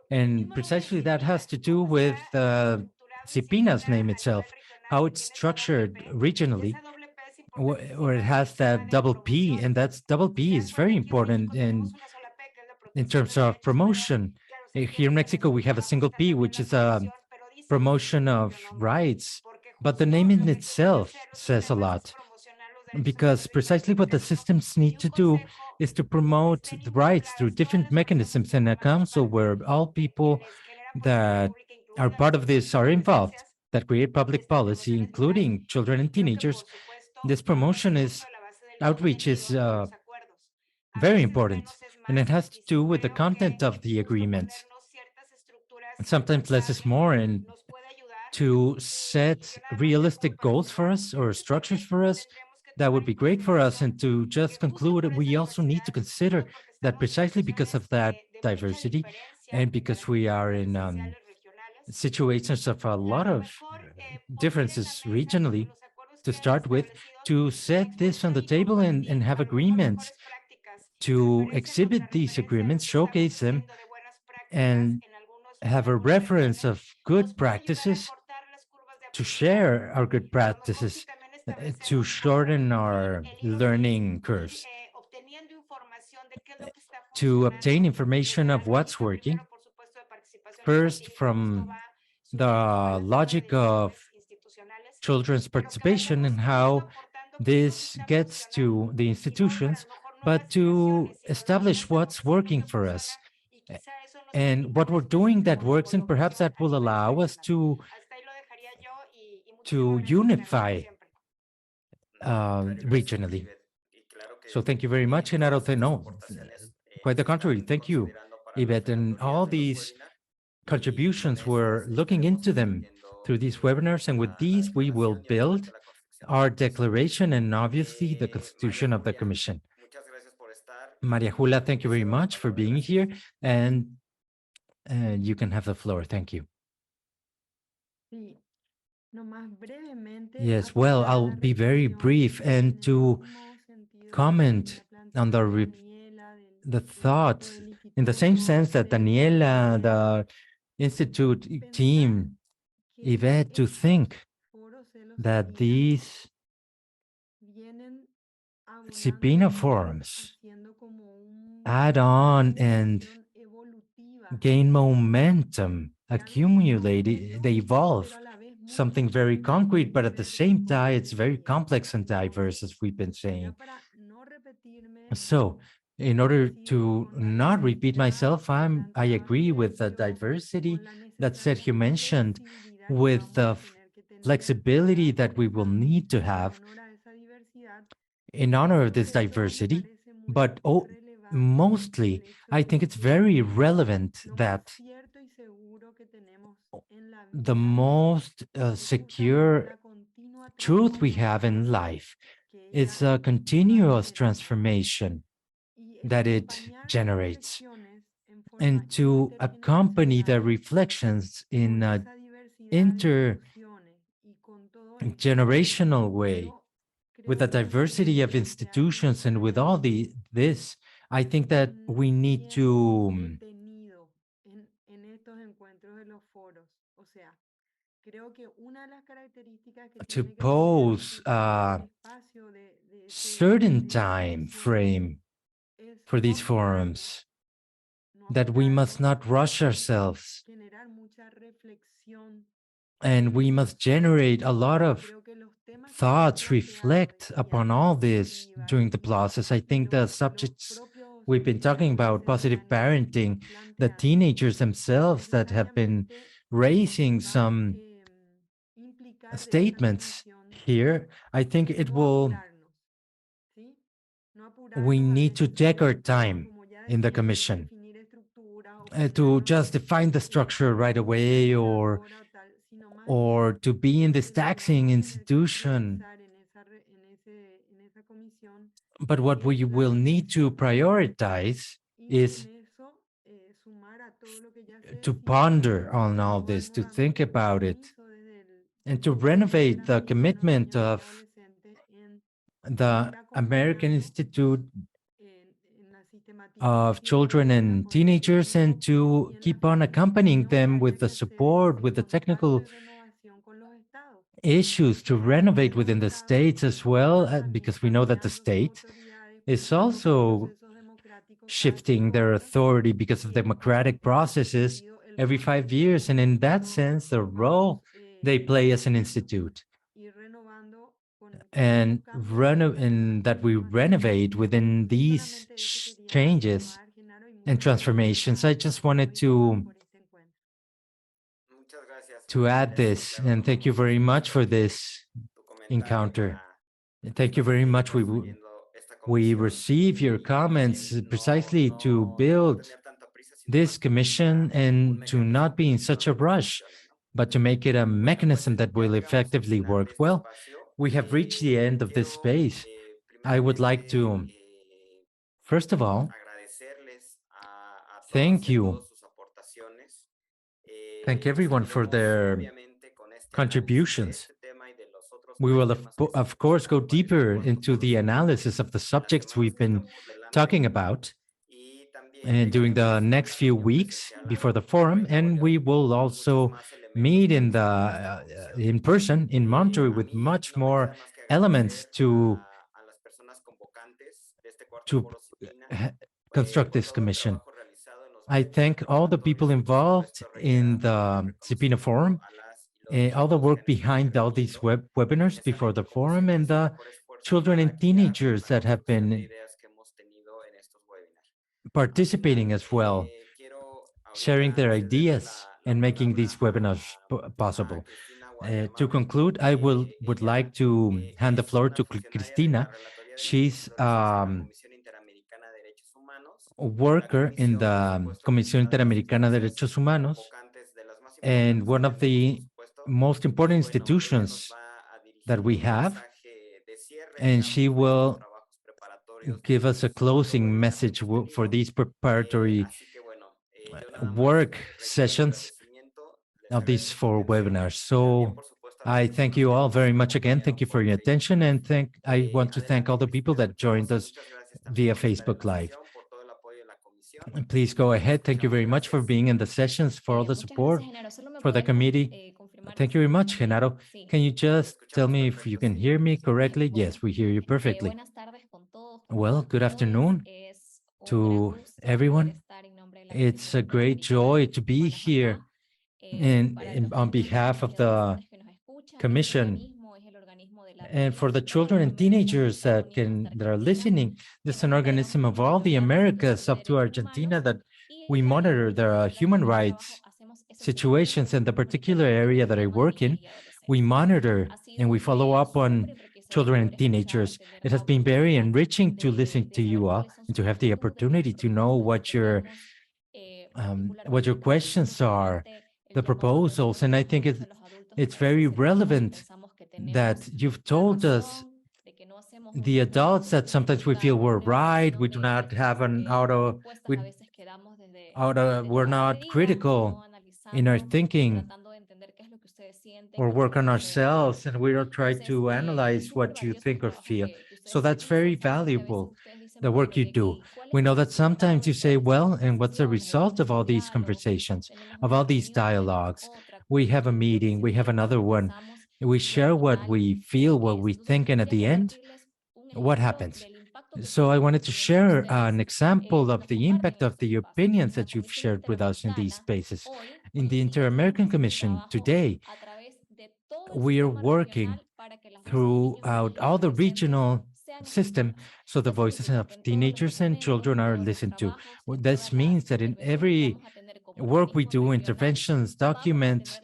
And precisely that has to do with SIPPINNA's name itself, how it's structured regionally, where it has that double P, and that's double P is very important in terms of promotion. Here in Mexico, we have a single P, which is a promotion of rights, but the name in itself says a lot, because precisely what the systems need to do is to promote the rights through different mechanisms in a council where all people that are part of this are involved, that create public policy, including children and teenagers. This promotion outreach is very important, and it has to do with the content of the agreements. Sometimes less is more, and to set realistic goals for us or structures for us, that would be great for us. And to just conclude, we also need to consider that precisely because of that diversity and because we are in situations of a lot of differences regionally, to start with, to set this on the table and have agreements, to exhibit these agreements, showcase them, and have a reference of good practices, to share our good practices, to shorten our learning curves, to obtain information of what's working, first from the logic of children's participation and how this gets to the institutions, but to establish what's working for us and what we're doing that works, and perhaps that will allow us to unify regionally. So thank you very much, Genaro. No, quite the contrary. Thank you, Yvette. And all these contributions, we're looking into them through these webinars. And with these, we will build our declaration and obviously the constitution of the commission. Maria Julia, thank you very much for being here. And you can have the floor. Thank you. Yes, well, I'll be very brief and to comment on the thought in the same sense that Daniela, the Institute team, Yvette, to think that these SIPPINNA forums add on and gain momentum, accumulate, they evolve something very concrete, but at the same time, it's very complex and diverse, as we've been saying. So in order to not repeat myself, I agree with the diversity that Sergio mentioned, with the flexibility that we will need to have in honor of this diversity. But mostly, I think it's very relevant that the most secure truth we have in life is a continuous transformation that it generates, and to accompany the reflections in an intergenerational way with a diversity of institutions and with all this, I think that we need to pose a certain time frame for these forums, that we must not rush ourselves, and we must generate a lot of thoughts, reflect upon all this during the process. I think the subjects we've been talking about, positive parenting, the teenagers themselves that have been raising some statements here, I think we need to take our time in the commission to just define the structure right away, or to be in this taxing institution. But what we will need to prioritize is to ponder on all this, to think about it, and to renovate the commitment of the American Institute of Children and Teenagers, and to keep on accompanying them with the support, with the technical issues to renovate within the states as well, because we know that the state is also shifting their authority because of democratic processes every 5 years. And in that sense, the role they play as an institute and that we renovate within these changes and transformations. I just wanted to add this, and thank you very much for this encounter. Thank you very much. We receive your comments precisely to build this commission and to not be in such a rush, but to make it a mechanism that will effectively work well. We have reached the end of this space. I would like to, first of all, Thank you. Thank everyone for their contributions. We will, of course, go deeper into the analysis of the subjects we've been talking about and during the next few weeks before the forum, and we will also meet in person in Monterey with much more elements to construct this commission. I thank all the people involved in the SIPPINNA forum, all the work behind all these webinars before the forum, and the children and teenagers that have been participating as well, sharing their ideas and making these webinars possible. To conclude, I would like to hand the floor to Cristina. She's a worker in the Comisión Interamericana de Derechos Humanos and one of the most important institutions that we have. And she will give us a closing message for these preparatory work sessions of these 4 webinars. So I thank you all very much again. Thank you for your attention, and I want to thank all the people that joined us via Facebook Live. And please go ahead. Thank you very much for being in the sessions, for all the support for the committee. Thank you very much, Genaro. Can you just tell me if you can hear me correctly? Yes, we hear you perfectly. Well, good afternoon to everyone. It's a great joy to be here on behalf of the Commission. And for the children and teenagers that are listening, this is an organism of all the Americas up to Argentina that we monitor the human rights situations in the particular area that I work in. We monitor and we follow up on children and teenagers. It has been very enriching to listen to you all and to have the opportunity to know what your questions are, the proposals. And I think it's very relevant that you've told us, the adults, that sometimes we feel we're right, we do not have we're not critical in our thinking or work on ourselves, and we don't try to analyze what you think or feel. So that's very valuable, the work you do. We know that sometimes you say, well, and what's the result of all these conversations, of all these dialogues? We have a meeting, we have another one, we share what we feel, what we think, and at the end, what happens? So I wanted to share an example of the impact of the opinions that you've shared with us in these spaces. In the Inter-American Commission today, we are working throughout all the regional system, so the voices of teenagers and children are listened to. This means that in every work we do, interventions, documents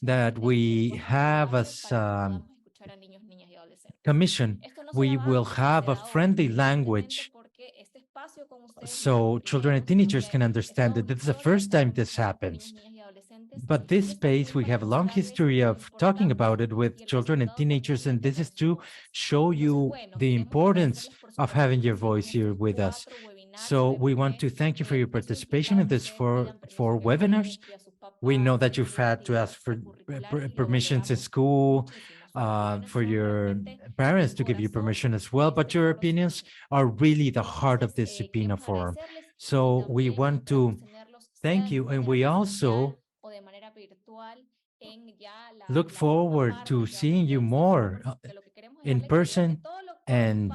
that we have as Commission, we will have a friendly language so children and teenagers can understand that this is the first time this happens. But this space, we have a long history of talking about it with children and teenagers, and this is to show you the importance of having your voice here with us. So we want to thank you for your participation in this four webinars. We know that you've had to ask for permissions in school, for your parents to give you permission as well, but your opinions are really the heart of this SIPPINNA forum. So we want to thank you, and we also look forward to seeing you more in person and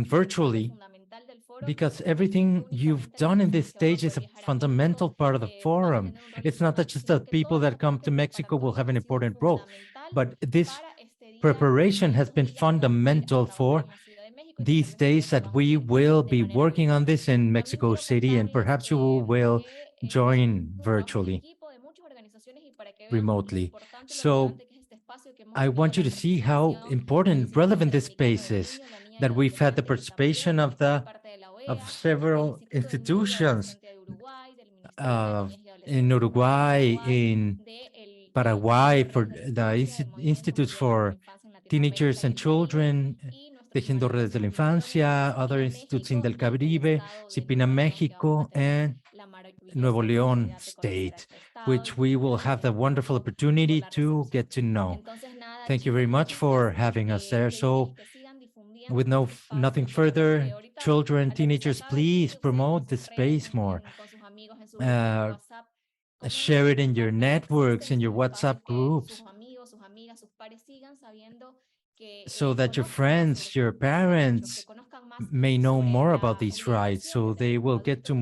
virtually, because everything you've done in this stage is a fundamental part of the forum. It's not that just the people that come to Mexico will have an important role, but this preparation has been fundamental for these days that we will be working on this in Mexico City, and perhaps you will join virtually, remotely. So I want you to see how important, relevant this space is, that we've had the participation of several institutions in Uruguay, in Paraguay, for the Institutes for Teenagers and Children, Tejiendo Redes de la Infancia, other institutes in del Caribe, SIPPINNA Mexico, and Nuevo León State, which we will have the wonderful opportunity to get to know. Thank you very much for having us there. So with nothing further, children, teenagers, please promote the space more. Share it in your networks, in your WhatsApp groups, so that your friends, your parents may know more about these rights, so they will get to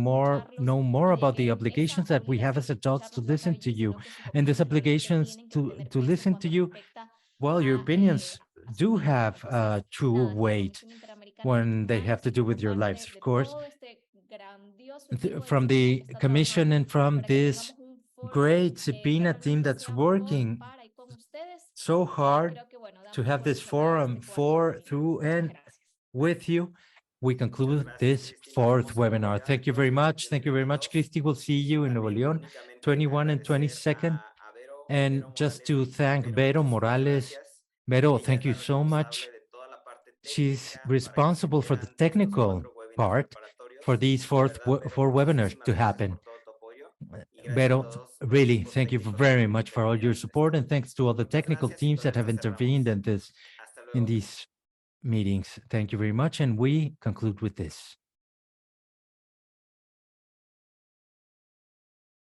know more about the obligations that we have as adults to listen to you. And these obligations to listen to you, well, your opinions do have true weight when they have to do with your lives, of course. From the commission and from this great SIPPINNA team that's working so hard to have this forum for, through, and with you, we conclude this fourth webinar. Thank you very much. Thank you very much, Christy. We'll see you in Nuevo León, 21 and 22nd. And just to thank Vero Morales. Vero, thank you so much. She's responsible for the technical part for these four webinars to happen. Vero, really, thank you very much for all your support, and thanks to all the technical teams that have intervened in these meetings. Thank you very much, and we conclude with this.